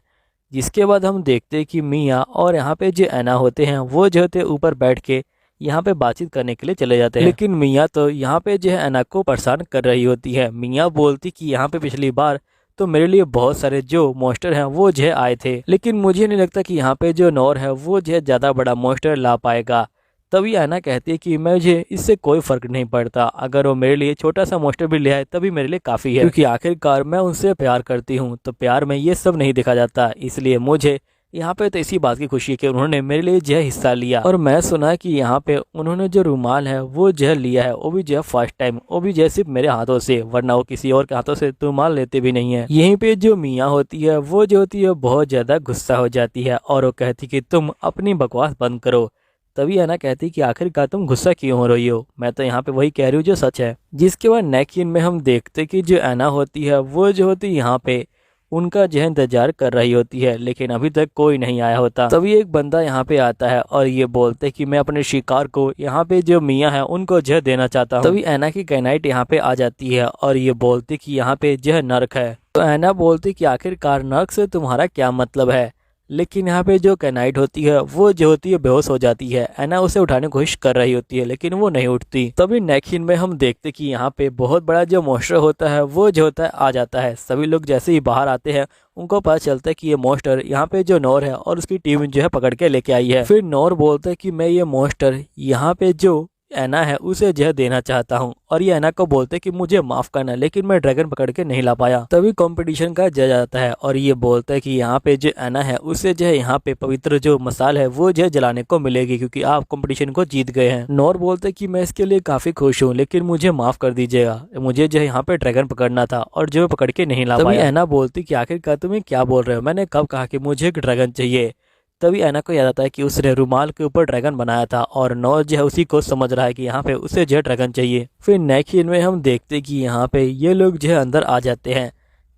S2: जिसके बाद हम देखते हैं कि मियाँ और यहाँ पे जो ऐना होते हैं वो जो होते ऊपर बैठ के यहाँ पे बातचीत करने के लिए चले जाते हैं। लेकिन मियाँ तो यहाँ पे जो है ऐना को परेशान कर रही होती है। मियाँ बोलती कि यहाँ पे पिछली बार तो मेरे लिए बहुत सारे जो मॉन्स्टर हैं वो जो है आए थे, लेकिन मुझे नहीं लगता कि यहाँ पे जो नोर है वो जो है ज़्यादा बड़ा मॉन्स्टर ला पाएगा। तभी ऐना कहती है कि मुझे इससे कोई फर्क नहीं पड़ता, अगर वो मेरे लिए छोटा सा मॉन्स्टर भी ले आए तभी मेरे लिए काफ़ी है, क्योंकि आखिरकार मैं उनसे प्यार करती हूँ। तो प्यार में ये सब नहीं देखा जाता, इसलिए मुझे यहाँ पे तो इसी बात की खुशी है कि उन्होंने मेरे लिए जो है हिस्सा लिया। और मैं सुना है कि यहाँ पे उन्होंने जो रुमाल है वो जो है लिया है, वो भी जो है फर्स्ट टाइम, वो भी जो है सिर्फ मेरे हाथों से, वरना वो किसी और के हाथों से रुमाल लेते भी नहीं है। यहीं पे जो मियाँ होती है वो जो होती है बहुत ज्यादा गुस्सा हो जाती है और वो कहती कि तुम अपनी बकवास बंद करो। तभी ऐना कहती कि आखिरकार तुम गुस्सा क्यों हो रही हो, मैं तो यहाँ पे वही कह रही हूँ जो सच है। जिसके बाद नेकिन में हम देखते कि जो ऐना होती है वो जो होती है यहाँ पे उनका जो है इंतजार कर रही होती है, लेकिन अभी तक कोई नहीं आया होता। तभी एक बंदा यहाँ पे आता है और ये बोलते कि मैं अपने शिकार को यहाँ पे जो मियाँ है उनको जो देना चाहता हूँ। तभी ऐना की कैनाइट यहाँ पे आ जाती है और ये बोलती कि यहाँ पे जो है नर्क है। तो ऐना बोलती कि आखिरकार नर्क से तुम्हारा क्या मतलब है, लेकिन यहाँ पे जो कैनाइट होती है वो जो होती है बेहोश हो जाती है। ऐना उसे उठाने की कोशिश कर रही होती है लेकिन वो नहीं उठती। तभी नेकिन में हम देखते कि यहाँ पे बहुत बड़ा जो मॉन्स्टर होता है वो जो होता है आ जाता है। सभी लोग जैसे ही बाहर आते हैं उनको पता चलता है कि ये मॉन्स्टर यहाँ पे जो नोर है और उसकी टीम जो है पकड़ के लेके आई है। फिर नोर बोलता है कि मैं ये मॉन्स्टर यहाँ पे जो ऐना है उसे जो देना चाहता हूँ, और ये ऐना को बोलते कि मुझे माफ करना, लेकिन मैं ड्रैगन पकड़ के नहीं ला पाया। तभी कंपटीशन का जज आता है और ये बोलता है कि यहाँ पे जो ऐना है उसे जो है यहाँ पे पवित्र जो मसाल है वो जो है जलाने को मिलेगी, क्योंकि आप कंपटीशन को जीत गए हैं। नोर बोलते कि मैं इसके लिए काफी खुश हूँ, लेकिन मुझे माफ कर दीजिएगा, मुझे जो है यहाँ पे ड्रैगन पकड़ना था और जो पकड़ के नहीं ला पाया। ऐना बोलती कि आखिरकार तुम्हें क्या बोल रहे हो, मैंने कब कहा कि मुझे एक ड्रैगन चाहिए। तभी ऐना को याद आता है कि उसने रुमाल के ऊपर ड्रैगन बनाया था और नोर जो है उसी को समझ रहा है कि यहाँ पे उसे जो है ड्रैगन चाहिए। फिर नेकिन में हम देखते कि यहाँ पे ये लोग जो है अंदर आ जाते हैं।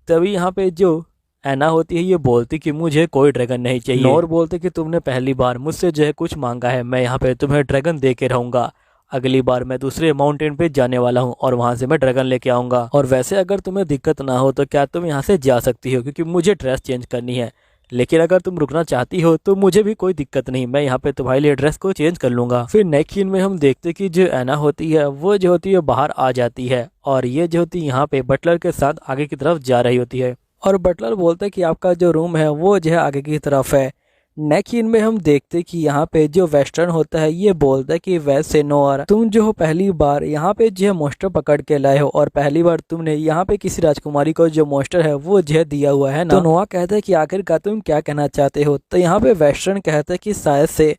S2: तभी यहाँ पे जो ऐना होती है ये बोलती कि मुझे कोई ड्रैगन नहीं चाहिए। नोर बोलते कि तुमने पहली बार मुझसे जो है कुछ मांगा है, मैं यहाँ पे तुम्हें ड्रैगन दे के रहूंगा। अगली बार मैं दूसरे माउंटेन पे जाने वाला हूँ और वहां से मैं ड्रैगन लेके आऊंगा। और वैसे अगर तुम्हें दिक्कत ना हो तो क्या तुम यहाँ से जा सकती हो, क्योंकि मुझे ड्रेस चेंज करनी है, लेकिन अगर तुम रुकना चाहती हो तो मुझे भी कोई दिक्कत नहीं, मैं यहाँ पे तुम्हारे लिए ड्रेस को चेंज कर लूंगा। फिर नेकिन में हम देखते कि जो ऐना होती है वो जो होती है बाहर आ जाती है और ये जो होती है यहाँ पे बटलर के साथ आगे की तरफ जा रही होती है और बटलर बोलते कि आपका जो रूम है वो जो है आगे की तरफ है। नेकिन में हम देखते कि यहाँ पे जो वेस्टर्न होता है ये बोलता है कि वैसे नोर तुम जो हो पहली बार यहाँ पे जो मॉन्स्टर पकड़ के लाए हो और पहली बार तुमने यहाँ पे किसी राजकुमारी को जो मॉन्स्टर है वो जो दिया हुआ है ना। तो नोआ कहता है कि आखिरकार तुम क्या कहना चाहते हो। तो यहाँ पे वेस्टर्न कहता है कि शायद से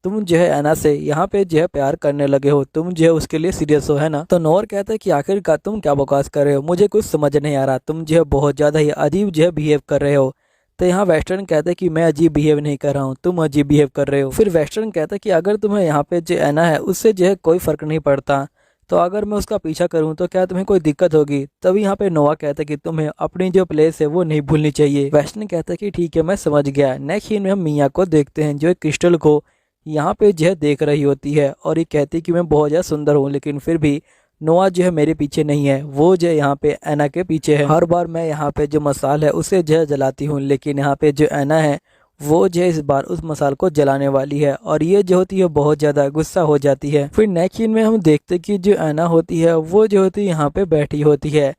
S2: तुम जो है ऐना से यहाँ पे जो है प्यार करने लगे हो, तुम जो है उसके लिए सीरियस हो, है ना। तो नोर कहता है कि आखिरकार तुम क्या बकवास कर रहे हो, मुझे कुछ समझ नहीं आ रहा, तुम जो है बहुत ज्यादा ही अजीब जो है बिहेव कर रहे हो। तो यहाँ वेस्टर्न कहता है कि मैं अजीब बिहेव नहीं कर रहा हूँ, तुम अजीब बिहेव कर रहे हो। फिर वेस्टर्न कहता है कि अगर तुम्हें यहाँ पे जो ऐना है उससे जो है कोई फर्क नहीं पड़ता, तो अगर मैं उसका पीछा करूँ तो क्या तुम्हें कोई दिक्कत होगी। तभी यहाँ पे नोआ कहता है कि तुम्हें अपनी जो प्लेस है वो नहीं भूलनी चाहिए। वेस्टर्न कहता है कि ठीक है मैं समझ गया। नेक्स्ट सीन में हम मियाँ को देखते हैं जो एक क्रिस्टल को यहाँ पे जो है देख रही होती है और ये कहती है कि मैं बहुत ज़्यादा सुंदर हूँ, लेकिन फिर भी नोआ जो है मेरे पीछे नहीं है, वो जो है यहाँ पे ऐना के पीछे है। हर बार मैं यहाँ पे जो मसाल है उसे जो है जलाती हूँ, लेकिन यहाँ पे जो ऐना है वो जो है इस बार उस मसाल को जलाने वाली है और ये जो होती है बहुत ज़्यादा गुस्सा हो जाती है। फिर नेक्स्ट सीन में हम देखते कि जो ऐना होती है वो जो होती है यहाँ पे बैठी होती है।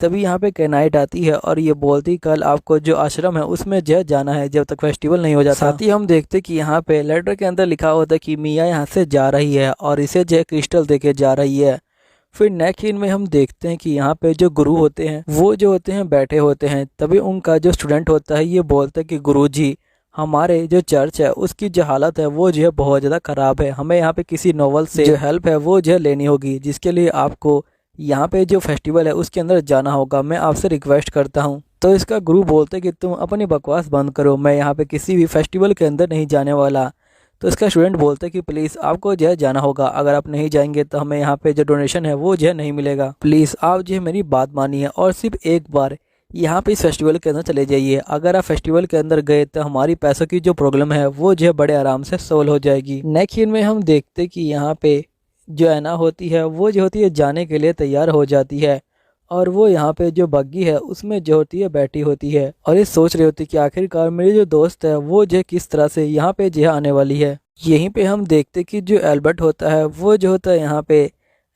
S2: तभी यहाँ पे कैनाइट आती है और ये बोलती कल आपको जो आश्रम है उसमें जो जाना है जब तक फेस्टिवल नहीं हो जाता। साथ ही हम देखते कि यहाँ पे लेटर के अंदर लिखा होता है कि मिया यहाँ से जा रही है और इसे जो क्रिस्टल दे के जा रही है। फिर नेक्स्ट सीन में हम देखते हैं कि यहाँ पे जो गुरु होते हैं वो जो होते हैं बैठे होते हैं। तभी उनका जो स्टूडेंट होता है ये बोलता है कि गुरुजी हमारे जो चर्च है उसकी जो हालत है वो जो है बहुत ज़्यादा ख़राब है, हमें यहाँ पे किसी नोवेल से जो हेल्प है वो जो है लेनी होगी, जिसके लिए आपको यहाँ पे जो फेस्टिवल है उसके अंदर जाना होगा, मैं आपसे रिक्वेस्ट करता हूँ। तो इसका गुरु बोलते कि तुम अपनी बकवास बंद करो, मैं यहाँ पे किसी भी फेस्टिवल के अंदर नहीं जाने वाला। तो इसका स्टूडेंट बोलते कि प्लीज़ आपको जो है जाना होगा, अगर आप नहीं जाएंगे तो हमें यहाँ पे जो डोनेशन है वो जो है नहीं मिलेगा। प्लीज़ आप जो है मेरी बात मानिए और सिर्फ एक बार यहाँ पे इस फेस्टिवल के अंदर चले जाइए। अगर आप फेस्टिवल के अंदर गए तो हमारी पैसों की जो प्रॉब्लम है वो जो है बड़े आराम से सोल्व हो जाएगी। नेक्स्ट सीन में हम देखते कि यहाँ पे जो ऐना होती है वो जो होती है जाने के लिए तैयार हो जाती है और वो यहाँ पे जो बग्गी है उसमें जो होती है बैठी होती है और ये सोच रही होती है कि आखिरकार मेरी जो दोस्त है वो जो किस तरह से यहाँ पे जो आने वाली है। यहीं पे हम देखते कि जो एल्बर्ट होता है वो जो होता है यहाँ पे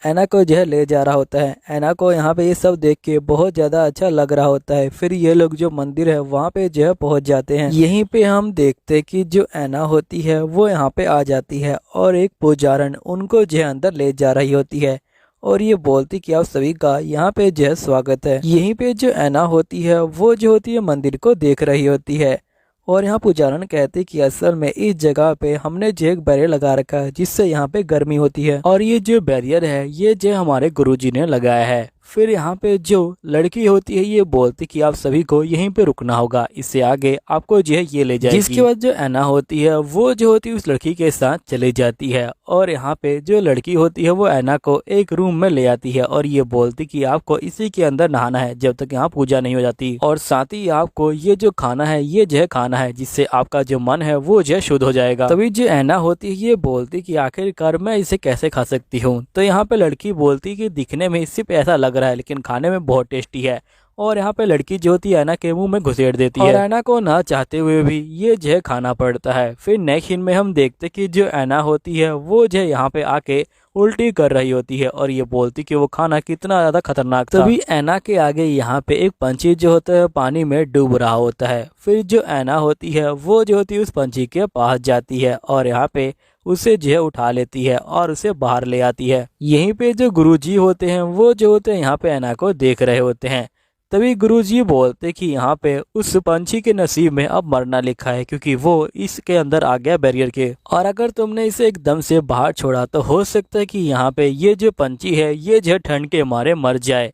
S2: ऐना को जो है ले जा रहा होता है। ऐना को यहाँ पे ये सब देख के बहुत ज़्यादा अच्छा लग रहा होता है। फिर ये लोग जो मंदिर है वहाँ पे जो है पहुँच जाते हैं। यहीं पे हम देखते कि जो ऐना होती है वो यहाँ पे आ जाती है और एक पुजारन उनको जो है अंदर ले जा रही होती है और ये बोलती कि आप सभी का यहाँ पे जो है स्वागत है। यहीं पे जो ऐना होती है वो जो होती है मंदिर को देख रही होती है और यहाँ पुजारन कहते कि असल में इस जगह पे हमने जो एक बैरियर लगा रखा है जिससे यहाँ पे गर्मी होती है और ये जो बैरियर है ये जो हमारे गुरुजी ने लगाया है। फिर यहाँ पे जो लड़की होती है ये बोलती कि आप सभी को यहीं पे रुकना होगा, इससे आगे आपको जो है ये ले जाएगी। जिसके बाद जो ऐना होती है वो जो होती है उस लड़की के साथ चली जाती है और यहाँ पे जो लड़की होती है वो ऐना को एक रूम में ले आती है और ये बोलती कि आपको इसी के अंदर नहाना है जब तक यहाँ पूजा नहीं हो जाती और साथ ही आपको ये जो खाना है ये जो है खाना है जिससे आपका जो मन है वो जो है शुद्ध हो जाएगा। तभी जो ऐना होती है ये बोलती कि आखिरकार मैं इसे कैसे खा सकती हूँ। तो यहाँ पे लड़की बोलती कि दिखने में सिर्फ ऐसा लग रहा है लेकिन खाने में बहुत टेस्टी है और यहाँ पे लड़की जो होती है ऐना के मुंह में घुसेड़ देती है और ऐना को ना चाहते हुए भी ये जो है खाना पड़ता है। फिर नेक्स्ट सीन में हम देखते कि जो ऐना होती है वो जो है यहाँ पे आके उल्टी कर रही होती है और ये बोलती कि वो खाना कितना ज्यादा खतरनाक था। तभी ऐना के आगे यहाँ पे एक पंछी जो होता है पानी में डूब रहा होता है। फिर जो ऐना होती है वो जो होती है उस पंछी के पास जाती है और यहाँ पे उसे जो है उठा लेती है और उसे बाहर ले आती है। यहीं पे जो गुरुजी होते हैं वो जो होते हैं यहाँ पे ऐना को देख रहे होते हैं। तभी गुरुजी बोलते कि यहाँ पे उस पंछी के नसीब में अब मरना लिखा है क्योंकि वो इसके अंदर आ गया बैरियर के और अगर तुमने इसे एकदम से बाहर छोड़ा तो हो सकता है कि यहाँ पे ये जो पंछी है ये जो ठंड के मारे मर जाए।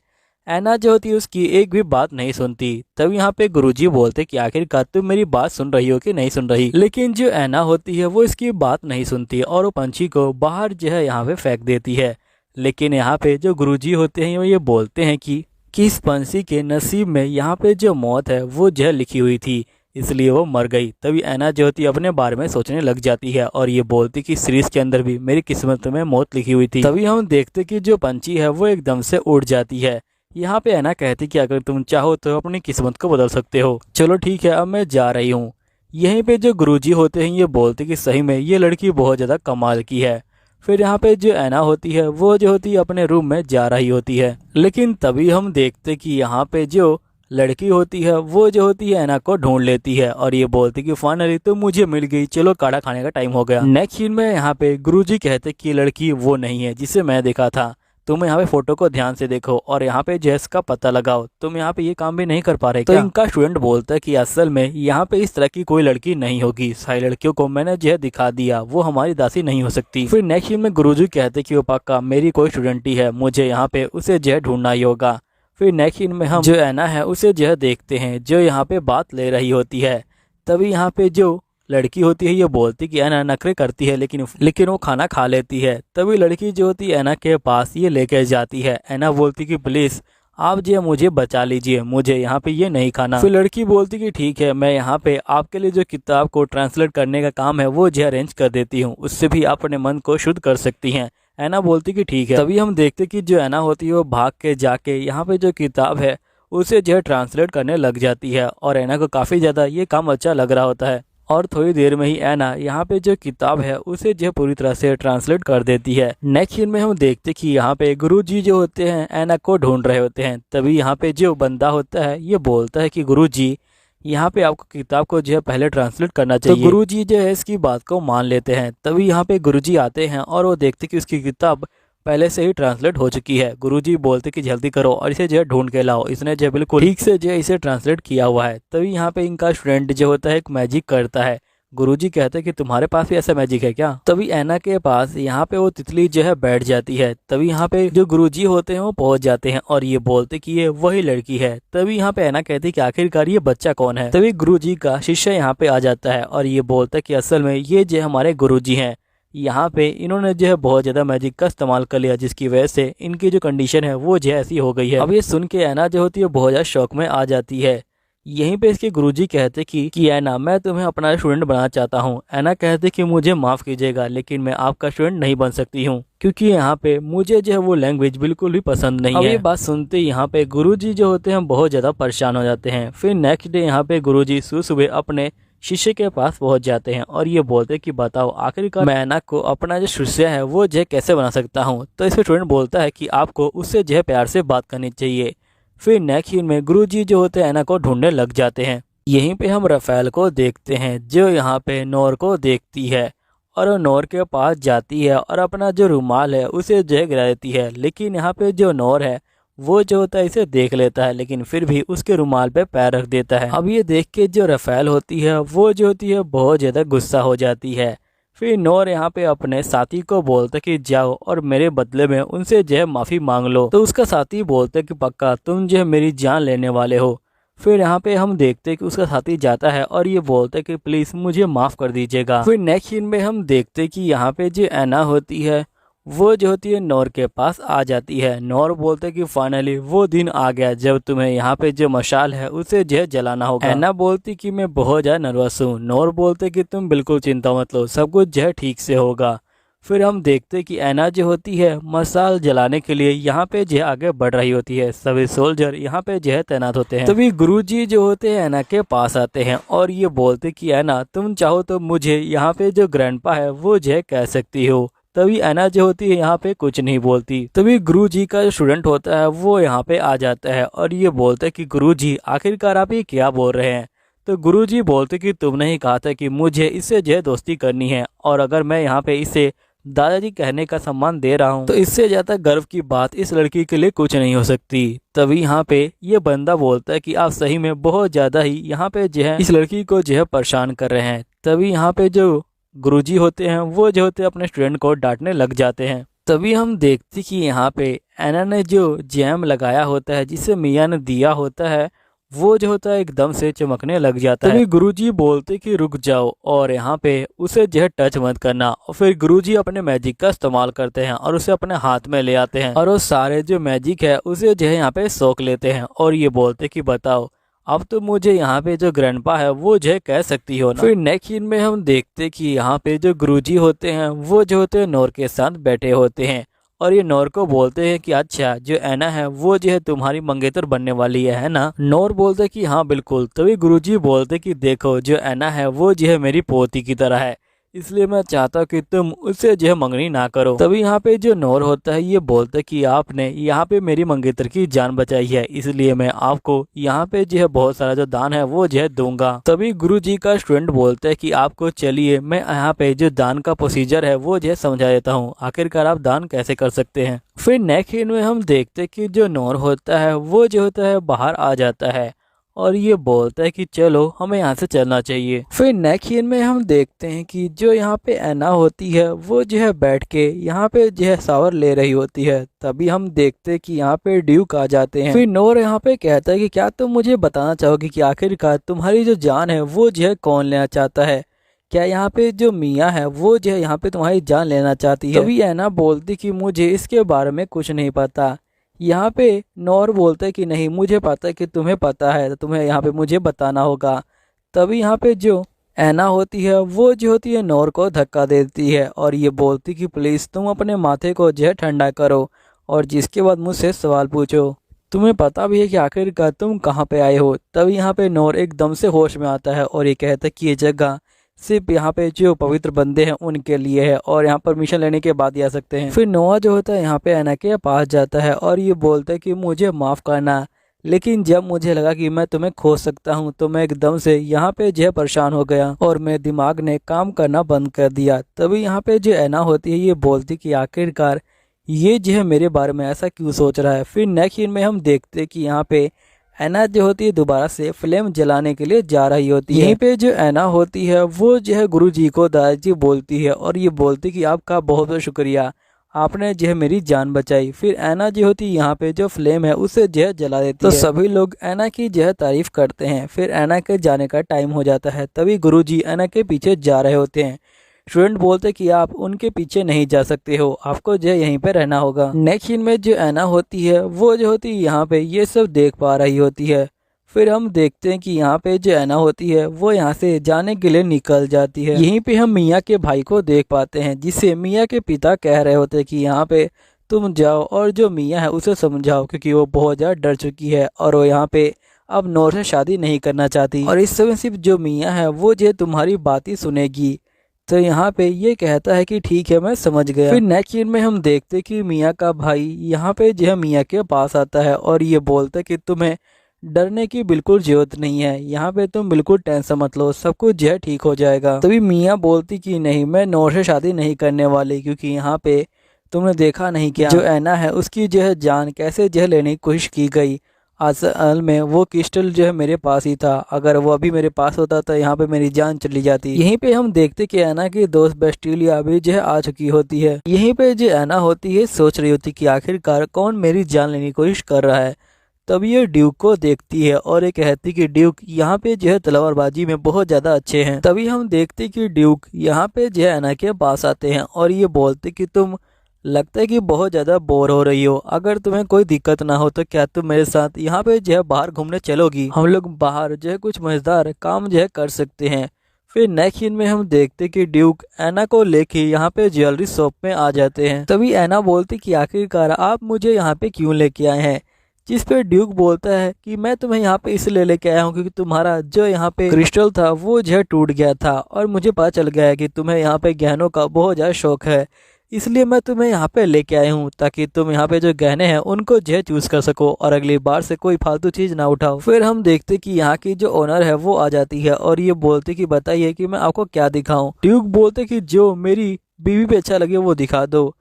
S2: ऐना जो होती है उसकी एक भी बात नहीं सुनती। तब यहाँ पे गुरुजी बोलते कि आखिरकार तुम मेरी बात सुन रही हो कि नहीं सुन रही। लेकिन जो ऐना होती है वो इसकी बात नहीं सुनती और वो पंछी को बाहर जो है यहाँ पे फेंक देती है। लेकिन यहाँ पे जो गुरुजी होते हैं वो ये बोलते हैं कि इस पंछी के नसीब में यहाँ पे जो मौत है वो जो है लिखी हुई थी इसलिए वो मर गई। तभी ऐना जो होती है अपने बारे में सोचने लग जाती है और ये बोलती कि सीरीज के अंदर भी मेरी किस्मत में मौत लिखी हुई थी। तभी हम देखते कि जो पंछी है वो एकदम से उड़ जाती है। यहाँ पे ऐना कहती कि अगर तुम चाहो तो अपनी किस्मत को बदल सकते हो, चलो ठीक है अब मैं जा रही हूँ। यहीं पे जो गुरुजी होते हैं ये बोलते कि सही में ये लड़की बहुत ज़्यादा कमाल की है। फिर यहाँ पे जो ऐना होती है वो जो होती है अपने रूम में जा रही होती है। लेकिन तभी हम देखते कि यहाँ पे जो लड़की होती है वो जो होती है ऐना को ढूंढ लेती है और ये बोलती कि फाइनली तो मुझे मिल गई, चलो काढ़ा खाने का टाइम हो गया। नेक्स्ट सीन में यहाँ पे गुरुजी कहते कि लड़की वो नहीं है जिसे मैं देखा था, तुम यहाँ पे फोटो को ध्यान से देखो और यहाँ पे जेस का पता लगाओ, तुम यहाँ पे ये काम भी नहीं कर पा रहे तो क्या? इनका स्टूडेंट बोलता है कि असल में यहाँ पे इस तरह की कोई लड़की नहीं होगी, सारी लड़कियों को मैंने जो है दिखा दिया, वो हमारी दासी नहीं हो सकती। फिर नेक्स्ट सीन में गुरुजी कहते कि वो पक्का मेरी कोई स्टूडेंट ही है, मुझे यहाँ पे उसे जो है ढूंढना ही होगा। फिर नेक्स्ट सीन में हम जो ऐना है उसे जो है देखते हैं जो यहाँ पे बात ले रही होती है। तभी यहाँ पे जो लड़की होती है ये बोलती कि ऐना नखरे करती है लेकिन वो खाना खा लेती है। तभी लड़की जो होती है ऐना के पास ये लेकर जाती है। ऐना बोलती कि प्लीज आप जो मुझे बचा लीजिए, मुझे यहाँ पे ये नहीं खाना। फिर लड़की बोलती कि ठीक है मैं यहाँ पे आपके लिए जो किताब को ट्रांसलेट करने का काम है वो जो अरेंज कर देती हूँ, उससे भी आप अपने मन को शुद्ध कर सकती हैं। ऐना बोलती कि ठीक है। तभी हम देखते कि जो ऐना होती है वो भाग के जाके यहाँ पे जो किताब है उसे जो है ट्रांसलेट करने लग जाती है और ऐना को काफ़ी ज़्यादा ये काम अच्छा लग रहा होता है और थोड़ी देर में ही ऐना यहाँ पे जो किताब है उसे जो पूरी तरह से ट्रांसलेट कर देती है। नेक्स्ट सीन में हम देखते कि यहाँ पे गुरुजी जो होते हैं ऐना को ढूंढ रहे होते हैं। तभी यहाँ पे जो बंदा होता है ये बोलता है कि गुरुजी यहाँ पे आपको किताब को जो है पहले ट्रांसलेट करना चाहिए। तो गुरुजी जो है इसकी बात को मान लेते हैं। तभी यहाँ पे गुरुजी आते हैं और वो देखते कि उसकी किताब पहले से ही ट्रांसलेट हो चुकी है। गुरुजी बोलते कि जल्दी करो और इसे जो है ढूंढ के लाओ, इसने जो बिल्कुल ठीक से जो है इसे ट्रांसलेट किया हुआ है। तभी यहाँ पे इनका स्टूडेंट जो होता है एक मैजिक करता है। गुरुजी कहते कि तुम्हारे पास भी ऐसा मैजिक है क्या। तभी ऐना के पास यहाँ पे वो तितली जो है बैठ जाती है। तभी यहाँ पे जो गुरुजी होते हैं वो पहुंच जाते हैं और ये बोलते कि ये वही लड़की है। तभी यहाँ पे ऐना कहती कि आखिरकार ये बच्चा कौन है। तभी गुरुजी का शिष्य यहाँ पे आ जाता है और ये बोलता है कि असल में ये जो हमारे गुरुजी हैं, यहाँ पे इन्होंने जो है बहुत ज्यादा मैजिक का इस्तेमाल कर लिया, जिसकी वजह से इनकी जो कंडीशन है वो जो ऐसी हो गई है। अब ये सुन के ऐना जो होती है बहुत ज्यादा शौक में आ जाती है। यहीं पे इसके गुरुजी कहते कि ऐना, मैं तुम्हें अपना स्टूडेंट बनाना चाहता हूँ। ऐना कहते कि मुझे माफ कीजिएगा लेकिन मैं आपका स्टूडेंट नहीं बन सकती हूँ, क्योंकि यहाँ पे मुझे जो है वो लैंग्वेज बिल्कुल भी पसंद नहीं है। अब ये बात सुनते यहाँ पे गुरुजी जो होते हैं बहुत ज्यादा परेशान हो जाते हैं। फिर नेक्स्ट डे यहाँ पे गुरुजी सुबह अपने शिष्य के पास पहुंच जाते हैं और ये बोलते कि बताओ आखिरकार मैं ऐना को अपना जो शिष्य है वो जो कैसे बना सकता हूँ। तो इस पे स्टूडेंट बोलता है कि आपको उससे जो है प्यार से बात करनी चाहिए। फिर नेक्स्ट सीन में गुरुजी जो होते हैं ऐना को ढूंढने लग जाते हैं। यहीं पे हम रफेल को देखते हैं जो यहाँ पे नोर को देखती है और वो नोर के पास जाती है और अपना जो रुमाल है उसे जो है गिरा देती है। लेकिन यहाँ पे जो नोर है वो जो होता है इसे देख लेता है, लेकिन फिर भी उसके रुमाल पे पैर रख देता है। अब ये देख के जो रफेल होती है वो जो होती है बहुत ज्यादा गुस्सा हो जाती है। फिर नोर यहाँ पे अपने साथी को बोलता कि जाओ और मेरे बदले में उनसे जो है माफी मांग लो। तो उसका साथी बोलता कि पक्का तुम जो है मेरी जान लेने वाले हो। फिर यहाँ पे हम देखते कि उसका साथी जाता है और ये बोलता है कि प्लीज मुझे माफ कर दीजिएगा। फिर नेक्स्ट सीन में हम देखते कि यहाँ पे जो ऐना होती है वो जो होती है नोर के पास आ जाती है। नोर बोलते कि फाइनली वो दिन आ गया जब तुम्हें यहाँ पे जो मशाल है उसे जो है जलाना होगा। ऐना बोलती कि मैं बहुत ज्यादा नर्वस हूँ। नोर बोलते कि तुम बिल्कुल चिंता मत लो, सब कुछ जो है ठीक से होगा। फिर हम देखते कि ऐना जो होती है मशाल जलाने के लिए यहाँ पे जो है आगे बढ़ रही होती है। सभी सोल्जर यहाँ पे जो है तैनात होते हैं। तभी गुरुजी जो होते हैं ऐना के पास आते हैं और ये बोलते कि ऐना तुम चाहो तो मुझे यहाँ पे जो ग्रैंडपा है वो जो है कह सकती हो। तभी ऐना जो होती है यहाँ पे कुछ नहीं बोलती। तभी गुरुजी का जो स्टूडेंट होता है वो यहाँ पे आ जाता है और ये बोलता है कि गुरुजी आखिरकार आप ये क्या बोल रहे हैं। तो गुरुजी बोलते कि तुमने ही कहा था कि मुझे इससे जो है दोस्ती करनी है और अगर मैं यहाँ पे इसे दादाजी कहने का सम्मान दे रहा हूँ तो इससे ज्यादा गर्व की बात इस लड़की के लिए कुछ नहीं हो सकती। तभी यहाँ पे ये बंदा बोलता है कि आप सही में बहुत ज्यादा ही यहाँ पे जो है इस लड़की को जो है परेशान कर रहे हैं। तभी यहाँ पे जो गुरुजी होते हैं वो जो होते हैं अपने स्टूडेंट को डांटने लग जाते हैं। तभी हम देखते कि यहाँ पे ऐना ने जो जैम लगाया होता है जिसे मिया ने दिया होता है वो जो होता है एकदम से चमकने लग जाता है। तभी गुरुजी बोलते कि रुक जाओ और यहाँ पे उसे जो है टच मत करना। और फिर गुरुजी अपने मैजिक का इस्तेमाल करते हैं और उसे अपने हाथ में ले आते हैं और वो सारे जो मैजिक है उसे जो है यहाँ पे सोख लेते हैं और ये बोलते कि बताओ अब तो मुझे यहाँ पे जो ग्रैंडपा है वो जो है कह सकती हो ना। फिर नेक्स्ट सीन में हम देखते कि यहाँ पे जो गुरुजी होते हैं वो जो होते हैं नोर के साथ बैठे होते हैं और ये नोर को बोलते हैं कि अच्छा जो ऐना है वो जो है तुम्हारी मंगेतर बनने वाली है ना। नोर बोलते कि हाँ बिल्कुल। तभी गुरुजी बोलते कि देखो जो ऐना है वो जो है मेरी पोती की तरह है, इसलिए मैं चाहता हूँ कि तुम उससे जो है मंगनी ना करो। तभी यहाँ पे जो नोर होता है ये बोलता है कि आपने यहाँ पे मेरी मंगेतर की जान बचाई है, इसलिए मैं आपको यहाँ पे जो है बहुत सारा जो दान है वो जो है दूंगा। तभी गुरुजी का स्टूडेंट बोलता है कि आपको चलिए मैं यहाँ पे जो दान का प्रोसीजर है वो जो है समझा देता हूँ, आखिरकार आप दान कैसे कर सकते हैं। फिर नेक्स्ट सीन में हम देखते कि जो नोर होता है वो जो होता है बाहर आ जाता है और ये बोलता है कि चलो हमें यहाँ से चलना चाहिए। फिर नेक्स्ट सीन में हम देखते हैं कि जो यहाँ पे ऐना होती है वो जो है बैठ के यहाँ पे जो है शावर ले रही होती है। तभी हम देखते हैं कि यहाँ पे ड्यूक आ जाते हैं। फिर नोर यहाँ पे कहता है कि क्या तुम मुझे बताना चाहोगे कि आखिरकार तुम्हारी जो जान है वो जो है कौन लेना चाहता है, क्या यहाँ पे जो मिया है वो जो है यहाँ पे तुम्हारी जान लेना चाहती है। तभी ऐना बोलती कि मुझे इसके बारे में कुछ नहीं पता। यहाँ पे नोर बोलता है कि नहीं मुझे पता है कि तुम्हें पता है तो तुम्हें यहाँ पे मुझे बताना होगा। तभी यहाँ पे जो ऐना होती है वो जो होती है नोर को धक्का देती है और ये बोलती कि प्लीज़ तुम अपने माथे को जो है ठंडा करो और जिसके बाद मुझसे सवाल पूछो, तुम्हें पता भी है कि आखिरकार तुम कहाँ पे आए हो। तभी यहाँ पे नोर एकदम से होश में आता है और ये कहता है कि ये जगह सिर्फ यहाँ पे जो पवित्र बंदे हैं उनके लिए है और यहाँ परमिशन लेने के बाद ही आ सकते हैं। फिर नोआ जो होता है यहाँ पे ऐना के पास जाता है और ये बोलता है कि मुझे माफ़ करना, लेकिन जब मुझे लगा कि मैं तुम्हें खो सकता हूँ तो मैं एकदम से यहाँ पे जो है परेशान हो गया और मेरे दिमाग ने काम करना बंद कर दिया। तभी यहाँ पे जो ऐना होती है ये बोलती कि आखिरकार ये जो है मेरे बारे में ऐसा क्यों सोच रहा है। फिर नेक्स्ट सीन में हम देखते कि यहाँ पे
S3: ऐना जो होती है दोबारा से फ्लेम जलाने के लिए जा रही होती है। यहीं पे जो ऐना होती है वो जो है गुरुजी को दादाजी बोलती है और ये बोलती कि आपका बहुत बहुत शुक्रिया, आपने जो है मेरी जान बचाई। फिर ऐना जो होती है यहाँ पे जो फ्लेम है उसे जो है जला देती है। तो सभी लोग ऐना की जो है तारीफ करते हैं। फिर ऐना के जाने का टाइम हो जाता है, तभी गुरुजी ऐना के पीछे जा रहे होते हैं। स्टूडेंट बोलते कि आप उनके पीछे नहीं जा सकते हो, आपको जो है यहीं पे रहना होगा। नेक्स्ट सीन में जो ऐना होती है वो जो होती है यहाँ पे ये सब देख पा रही होती है। फिर हम देखते हैं कि यहाँ पे जो ऐना होती है वो यहाँ से जाने के लिए निकल जाती है। यहीं पे हम मियाँ के भाई को देख पाते हैं, जिसे मियाँ के पिता कह रहे होते हैं कि यहाँ पे तुम जाओ और जो मियाँ है उसे समझाओ, क्योंकि वो बहुत ज़्यादा डर चुकी है और वो यहाँ पे अब नूर से शादी नहीं करना चाहती। और इस समय सिर्फ जो मियाँ है वो जो तुम्हारी बात ही सुनेगी। तो यहाँ पे ये कहता है कि ठीक है, मैं समझ गया। फिर नेक्स्ट सीन में हम देखते कि मियाँ का भाई यहाँ पे जो है मियाँ के पास आता है और ये बोलता है कि तुम्हें डरने की बिल्कुल जरूरत नहीं है, यहाँ पे तुम बिल्कुल टेंशन मत लो, सब कुछ जो है ठीक हो जाएगा। तभी मियाँ बोलती कि नहीं, मैं नूर से शादी नहीं करने वाली, क्योंकि यहाँ पे तुमने देखा नहीं क्या जो ऐना है उसकी जो है जान कैसे जो है लेने की कोशिश की गई। असल में वो क्रिस्टल जो है मेरे पास ही था, अगर वो अभी मेरे पास होता तो यहाँ पे मेरी जान चली जाती। यहीं पे हम देखते कि ऐना की दोस्त बेस्टिलिया भी जो है आ चुकी होती है। यहीं पे जो ऐना होती है सोच रही होती कि आखिरकार कौन मेरी जान लेने की कोशिश कर रहा है। तब ये ड्यूक को देखती है और ये कहती कि ड्यूक यहाँ पे जो है तलवारबाजी में बहुत ज्यादा अच्छे हैं। तभी हम देखते कि ड्यूक यहाँ पे जो है ऐना के पास आते हैं और ये बोलते कि तुम लगता है कि बहुत ज़्यादा बोर हो रही हो, अगर तुम्हें कोई दिक्कत ना हो तो क्या तुम मेरे साथ यहाँ पे जो है बाहर घूमने चलोगी, हम लोग बाहर जो है कुछ मजेदार काम जो है कर सकते हैं। फिर नेक्स्ट सीन में हम देखते कि ड्यूक ऐना को लेके यहाँ पे ज्वेलरी शॉप में आ जाते हैं। तभी ऐना बोलती कि आखिरकार आप मुझे यहाँ पे क्यों लेके आए हैं, जिस पे ड्यूक बोलता है कि मैं तुम्हें यहाँ पे इसलिए लेके आया हूँ क्योंकि तुम्हारा जो यहाँ पे क्रिस्टल था वो जो है टूट गया था और मुझे पता चल गया है कि तुम्हें यहाँ पे गहनों का बहुत ज़्यादा शौक है, इसलिए मैं तुम्हें यहाँ पे लेके आया हूँ ताकि तुम यहाँ पे जो गहने हैं उनको जो है चूज कर सको और अगली बार से कोई फालतू चीज ना उठाओ। फिर हम देखते कि यहाँ की जो ओनर है वो आ जाती है और ये बोलते कि बताइए कि मैं आपको क्या दिखाऊं। ड्यूक बोलते कि जो मेरी बीवी पे अच्छा लगे वो दिखा दो।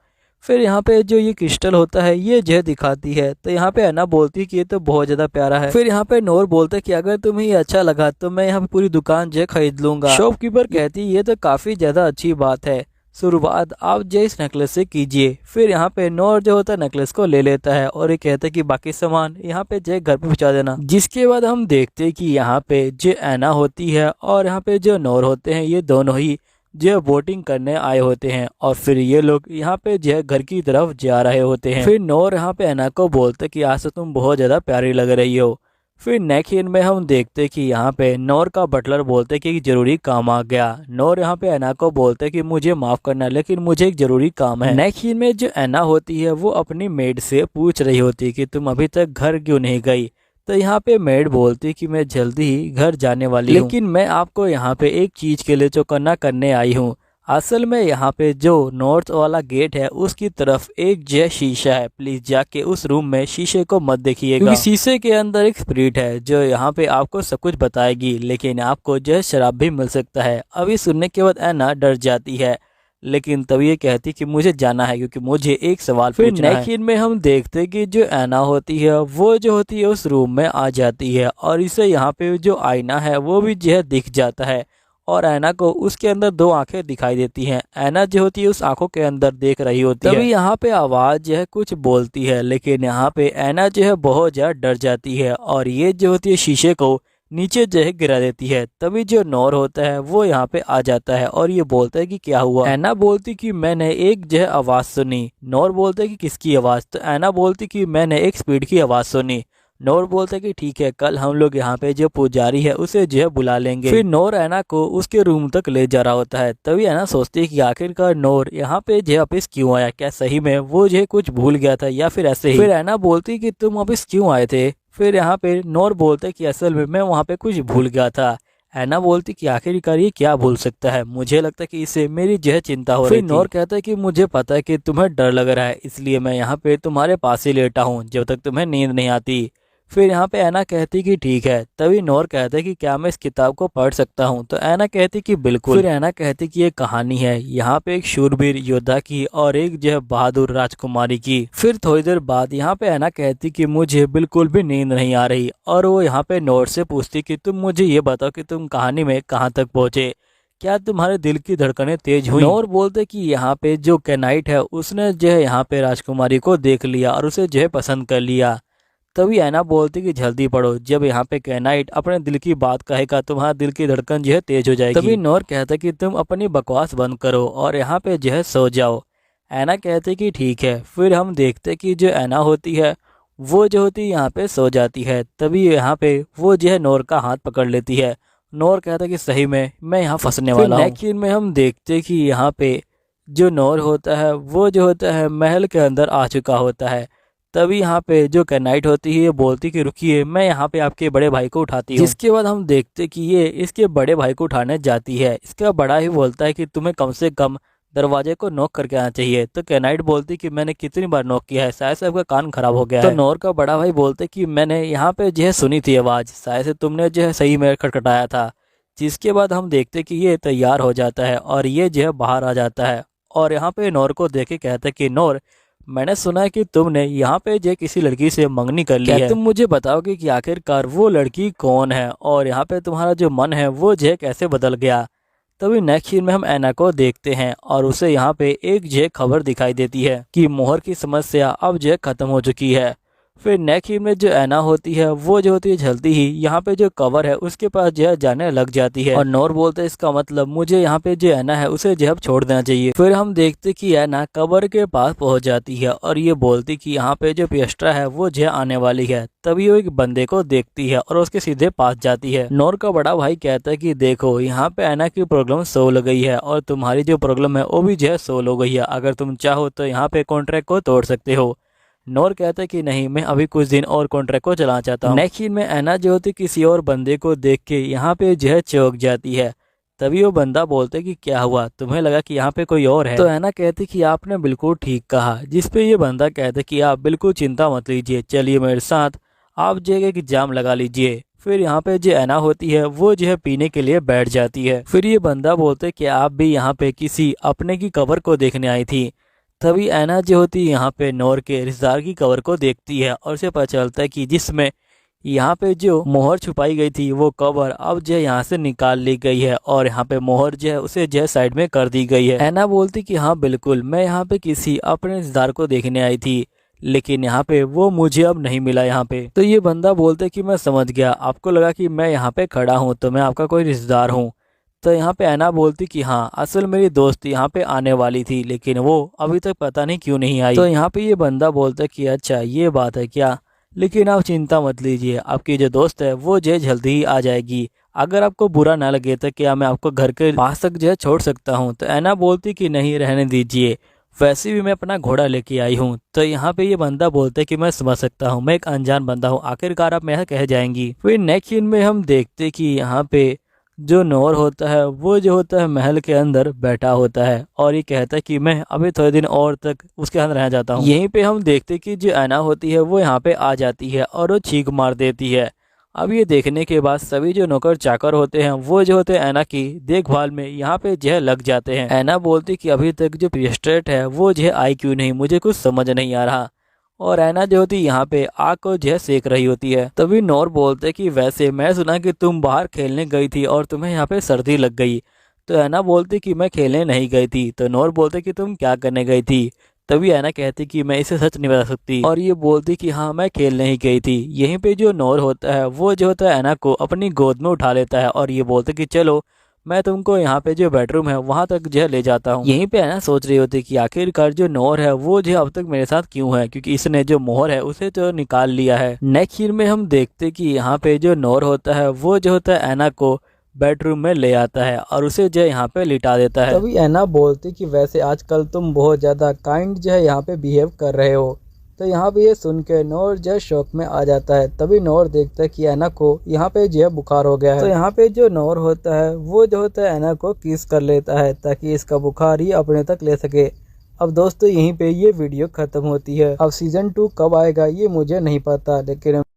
S3: फिर यहाँ पे जो ये क्रिस्टल होता है ये जो है दिखाती है, तो यहाँ पे ऐना बोलती है कि ये तो बहुत ज्यादा प्यारा है। फिर यहाँ पे नूर बोलता है कि अगर तुम्हें ये अच्छा लगा तो मैं यहाँ पे पूरी दुकान जो है खरीद लूंगा। शॉपकीपर कहती है ये तो काफी ज्यादा अच्छी बात है, शुरुआत आप जो इस नेकलेस से कीजिए। फिर यहाँ पे नूर जो होता है नेकलेस को ले लेता है और ये कहता है कि बाकी सामान यहाँ पे जो घर पे पहुँचा देना। जिसके बाद हम देखते हैं कि यहाँ पे जो ऐना होती है और यहाँ पे जो नूर होते हैं ये दोनों ही जो वोटिंग करने आए होते हैं और फिर ये लोग यहाँ पे जो घर की तरफ जा रहे होते हैं। फिर नूर यहाँ पे ऐना को बोलते कि आज तो तुम बहुत ज्यादा प्यारी लग रही हो। फिर नेक्स्ट सीन में हम देखते कि यहाँ पे नूर का बटलर बोलते कि जरूरी काम आ गया। नूर यहाँ पे ऐना को बोलते कि मुझे माफ करना लेकिन मुझे एक जरूरी काम है। नेक्स्ट सीन में जो ऐना होती है वो अपनी मेड से पूछ रही होती है कि तुम अभी तक घर क्यों नहीं गई। तो यहाँ पे मेड बोलती कि मैं जल्दी ही घर जाने वाली हूँ, लेकिन मैं आपको यहाँ पे एक चीज के लिए चौकन्ना करने आई हूँ। असल में यहाँ पे जो नॉर्थ वाला गेट है उसकी तरफ एक जो शीशा है, प्लीज जाके उस रूम में शीशे को मत देखिएगा, क्योंकि शीशे के अंदर एक स्पिरिट है जो यहाँ पे आपको सब कुछ बताएगी, लेकिन आपको जो है शराब भी मिल सकता है। अभी सुनने के बाद ऐना डर जाती है, लेकिन तभी ये कहती कि मुझे जाना है क्योंकि मुझे एक सवाल पूछना है। नेक्स्ट सीन में हम देखते कि जो ऐना होती है वो जो होती है उस रूम में आ जाती है और इसे यहाँ पे जो आईना है वो भी जो है दिख जाता है और ऐना को उसके अंदर दो आंखें दिखाई देती हैं। ऐना जो होती है उस आंखों के अंदर देख रही होती है। तभी यहाँ पे आवाज जो है कुछ बोलती है, लेकिन यहाँ पे ऐना जो है बहुत ज्यादा डर जाती है और ये जो होती है शीशे को नीचे जो है गिरा देती है। तभी जो नूर होता है वो यहाँ पे आ जाता है और ये बोलता है कि क्या हुआ। ऐना बोलती कि मैंने एक जो है आवाज सुनी। नूर बोलता है कि किसकी आवाज। तो ऐना बोलती कि मैंने एक स्पीड की आवाज सुनी। नूर बोलता है कि ठीक है, कल हम लोग यहाँ पे जो पुजारी है उसे जो है बुला लेंगे। फिर नूर ऐना को उसके रूम तक ले जा रहा होता है। तभी ऐना सोचती है कि आखिरकार नूर यहाँ पे जो है वापिस क्यों आया, क्या सही में वो जो है कुछ भूल गया था या फिर ऐसे ही। फिर ऐना बोलती कि तुम वापिस क्यों आए थे। फिर यहाँ पे नूर बोलते कि असल में मैं वहाँ पे कुछ भूल गया था। ऐना बोलती कि आखिरकार ये क्या भूल सकता है, मुझे लगता है कि इससे मेरी जो है चिंता हो रही थी। नूर कहता है कि मुझे पता है कि तुम्हें डर लग रहा है, इसलिए मैं यहाँ पे तुम्हारे पास ही लेटा हूँ जब तक तुम्हें नींद नहीं आती। फिर यहाँ पे ऐना कहती कि ठीक है। तभी नोर कहते कि क्या मैं इस किताब को पढ़ सकता हूँ? तो ऐना कहती कि बिल्कुल। फिर ऐना कहती कि ये कहानी है यहाँ पे एक शूरवीर योद्धा की और एक जो है बहादुर राजकुमारी की। फिर थोड़ी देर बाद यहाँ पे ऐना कहती कि मुझे बिल्कुल भी नींद नहीं आ रही, और वो यहाँ पे नोर से पूछती कि तुम मुझे ये बताओ कि तुम कहानी में कहाँ तक पहुँचे, क्या तुम्हारे दिल की धड़कनें तेज हुई? नोर बोलते कि यहाँ पे जो कैनाइट है उसने जो है यहाँ पे राजकुमारी को देख लिया और उसे जो है पसंद कर लिया। तभी ऐना बोलती कि जल्दी पढ़ो, जब यहाँ पे कैनाइट अपने दिल की बात कहेगा तुम्हारा दिल की धड़कन जो है तेज हो जाएगी। तभी नोर कहता कि तुम अपनी बकवास बंद करो और यहाँ पे जो है सो जाओ। ऐना कहते कि ठीक है। फिर हम देखते कि जो ऐना होती है वो जो होती है यहाँ पे सो जाती है। तभी यहाँ पे वो जो है नोर का हाथ पकड़ लेती है। नोर कहता कि सही में मैं यहाँ फंसने वाला हूँ। लेकिन में हम देखते कि यहाँ पे जो नोर होता है वो जो होता है महल के अंदर आ चुका होता है। तभी यहाँ पे जो कैनाइट होती है ये बोलती कि रुकिए, मैं यहाँ पे आपके बड़े भाई को उठाती हूँ। जिसके बाद हम देखते कि ये इसके बड़े भाई को उठाने जाती है। इसका बड़ा ही बोलता है कि तुम्हें कम से कम दरवाजे को नॉक करके आना चाहिए। तो कैनाइट बोलती कि मैंने कितनी बार नॉक किया है, शायद से आपका कान खराब हो गया है। तो नोर का बड़ा भाई बोलते कि मैंने यहाँ पे जो है सुनी थी आवाज, शायद से तुमने जो है सही में खटखटाया था। जिसके बाद हम देखते कि ये तैयार हो जाता है और ये जो है बाहर आ जाता है और यहाँ पे नोर को देख के कहता है कि नोर, मैंने सुना है कि तुमने यहाँ पे जो किसी लड़की से मंगनी कर ली है। तुम मुझे बताओगे कि आखिरकार वो लड़की कौन है और यहाँ पे तुम्हारा जो मन है वो जो कैसे बदल गया? तभी नेक्स्ट सीन में हम ऐना को देखते हैं और उसे यहाँ पे एक जो खबर दिखाई देती है कि मोहर की समस्या अब जो खत्म हो चुकी है। फिर नेक्स्ट सीन में जो ऐना होती है वो जो होती है जल्दी ही यहाँ पे जो कवर है उसके पास जो है जाने लग जाती है और नोर बोलते है इसका मतलब मुझे यहाँ पे जो ऐना है उसे जो है छोड़ देना चाहिए। फिर हम देखते कि ऐना कवर के पास पहुंच जाती है और ये बोलती कि यहाँ पे जो पियस्ट्रा है वो जो आने वाली है। तभी वो एक बंदे को देखती है और उसके सीधे पास जाती है। नोर का बड़ा भाई कहता है कि देखो यहाँ पे ऐना की प्रॉब्लम सोल्व हो गई है और तुम्हारी जो प्रॉब्लम है वो भी जो है सोल्व हो गई है। अगर तुम चाहो तो यहाँ पे कॉन्ट्रैक्ट को तोड़ सकते हो। नोर कहता है कि नहीं, मैं अभी कुछ दिन और कॉन्ट्रैक्ट को चलाना चाहता हूँ। नेक्स्ट सीन में ऐना जो होती किसी और बंदे को देख के यहाँ पे जो है चौंक जाती है। तभी वो बंदा बोलते कि क्या हुआ, तुम्हें लगा कि यहाँ पे कोई और है? तो ऐना कहती कि आपने बिल्कुल ठीक कहा। जिसपे ये बंदा कहता कि आप बिल्कुल चिंता मत लीजिए, चलिए मेरे साथ, आप जो एक एग्जाम लगा लीजिए। फिर यहाँ पे जो ऐना होती है वो जो है पीने के लिए बैठ जाती है। फिर ये बंदा बोलते कि आप भी यहाँ पे किसी अपने की कबर को देखने आई थी। तभी ऐना जो होती है यहाँ पे नोर के रिश्तेदार की कवर को देखती है और उसे पता चलता है कि जिसमें यहाँ पे जो मोहर छुपाई गई थी वो कवर अब जो है यहाँ से निकाल ली गई है और यहाँ पे मोहर जो है उसे जो है साइड में कर दी गई है। ऐना बोलती कि हाँ बिल्कुल, मैं यहाँ पे किसी अपने रिश्तेदार को देखने आई थी, लेकिन यहाँ पे वो मुझे अब नहीं मिला यहाँ पे। तो ये बंदा बोलते कि मैं समझ गया, आपको लगा कि मैं यहाँ पे खड़ा हूँ तो मैं आपका कोई रिश्तेदार हूँ। तो यहाँ पे ऐना बोलती कि हाँ, असल मेरी दोस्त यहाँ पे आने वाली थी लेकिन वो अभी तक पता नहीं क्यों नहीं आई। तो यहाँ पे ये बंदा बोलता कि अच्छा ये बात है क्या, लेकिन आप चिंता मत लीजिए, आपकी जो दोस्त है वो जो जल्दी ही आ जाएगी। अगर आपको बुरा ना लगे तो क्या मैं आपको घर के पास तक जो है छोड़ सकता हूँ? तो ऐना बोलती कि नहीं, रहने दीजिए, वैसे भी मैं अपना घोड़ा लेके आई हूँ। तो यहाँ पे ये बंदा बोलता है कि मैं समझ सकता हूँ, मैं एक अनजान बंदा हूँ, आखिरकार आप मेरा कह जाएंगी। फिर नेक्स्ट सीन में हम देखते कि यहाँ पे जो नोर होता है वो जो होता है महल के अंदर बैठा होता है और ये कहता है कि मैं अभी थोड़े दिन और तक उसके अंदर रह जाता हूँ। यहीं पे हम देखते कि जो ऐना होती है वो यहाँ पे आ जाती है और वो चीख मार देती है। अब ये देखने के बाद सभी जो नौकर चाकर होते हैं वो जो होते हैं ऐना की देखभाल में यहाँ पे जो है लग जाते हैं। ऐना बोलती कि अभी तक जो पियस्ट्रेट है वो जो है आई क्यों नहीं, मुझे कुछ समझ नहीं आ रहा। और ऐना जो होती यहाँ पे आग को जो है सेक रही होती है। तभी नोर बोलते कि वैसे मैं सुना कि तुम बाहर खेलने गई थी और तुम्हें यहाँ पे सर्दी लग गई। तो ऐना बोलती कि मैं खेलने नहीं गई थी। तो नोर बोलते कि तुम क्या करने गई थी? तभी ऐना कहती कि मैं इसे सच नहीं बता सकती और ये बोलती कि हाँ, मैं खेलने ही गई थी। यहीं पे जो नोर होता है वो जो होता है ऐना को अपनी गोद में उठा लेता है और ये बोलते कि चलो मैं तुमको यहाँ पे जो बेडरूम है वहां तक जो है ले जाता हूँ। यहीं पे ऐना सोच रही होती कि आखिरकार जो नोर है वो जो अब तक मेरे साथ क्यों है, क्योंकि इसने जो मोहर है उसे तो निकाल लिया है। नेक्स्ट सीन में हम देखते कि यहाँ पे जो नोर होता है वो जो होता है ऐना को बेडरूम में ले आता है और उसे जो यहाँ पे लिटा देता है। तभी ऐना बोलती कि वैसे आजकल तुम बहुत ज्यादा काइंड जो है यहाँ पे बिहेव कर रहे हो। तो यहाँ पे ये सुन के नोर जो शौक में आ जाता है। तभी नोर देखता है कि ऐना को यहाँ पे जो है बुखार हो गया है। तो यहाँ पे जो नोर होता है वो जो होता है ऐना को किस कर लेता है ताकि इसका बुखार ही अपने तक ले सके। अब दोस्तों यहीं पे ये वीडियो खत्म होती है। अब सीजन 2 कब आएगा ये मुझे नहीं पता, लेकिन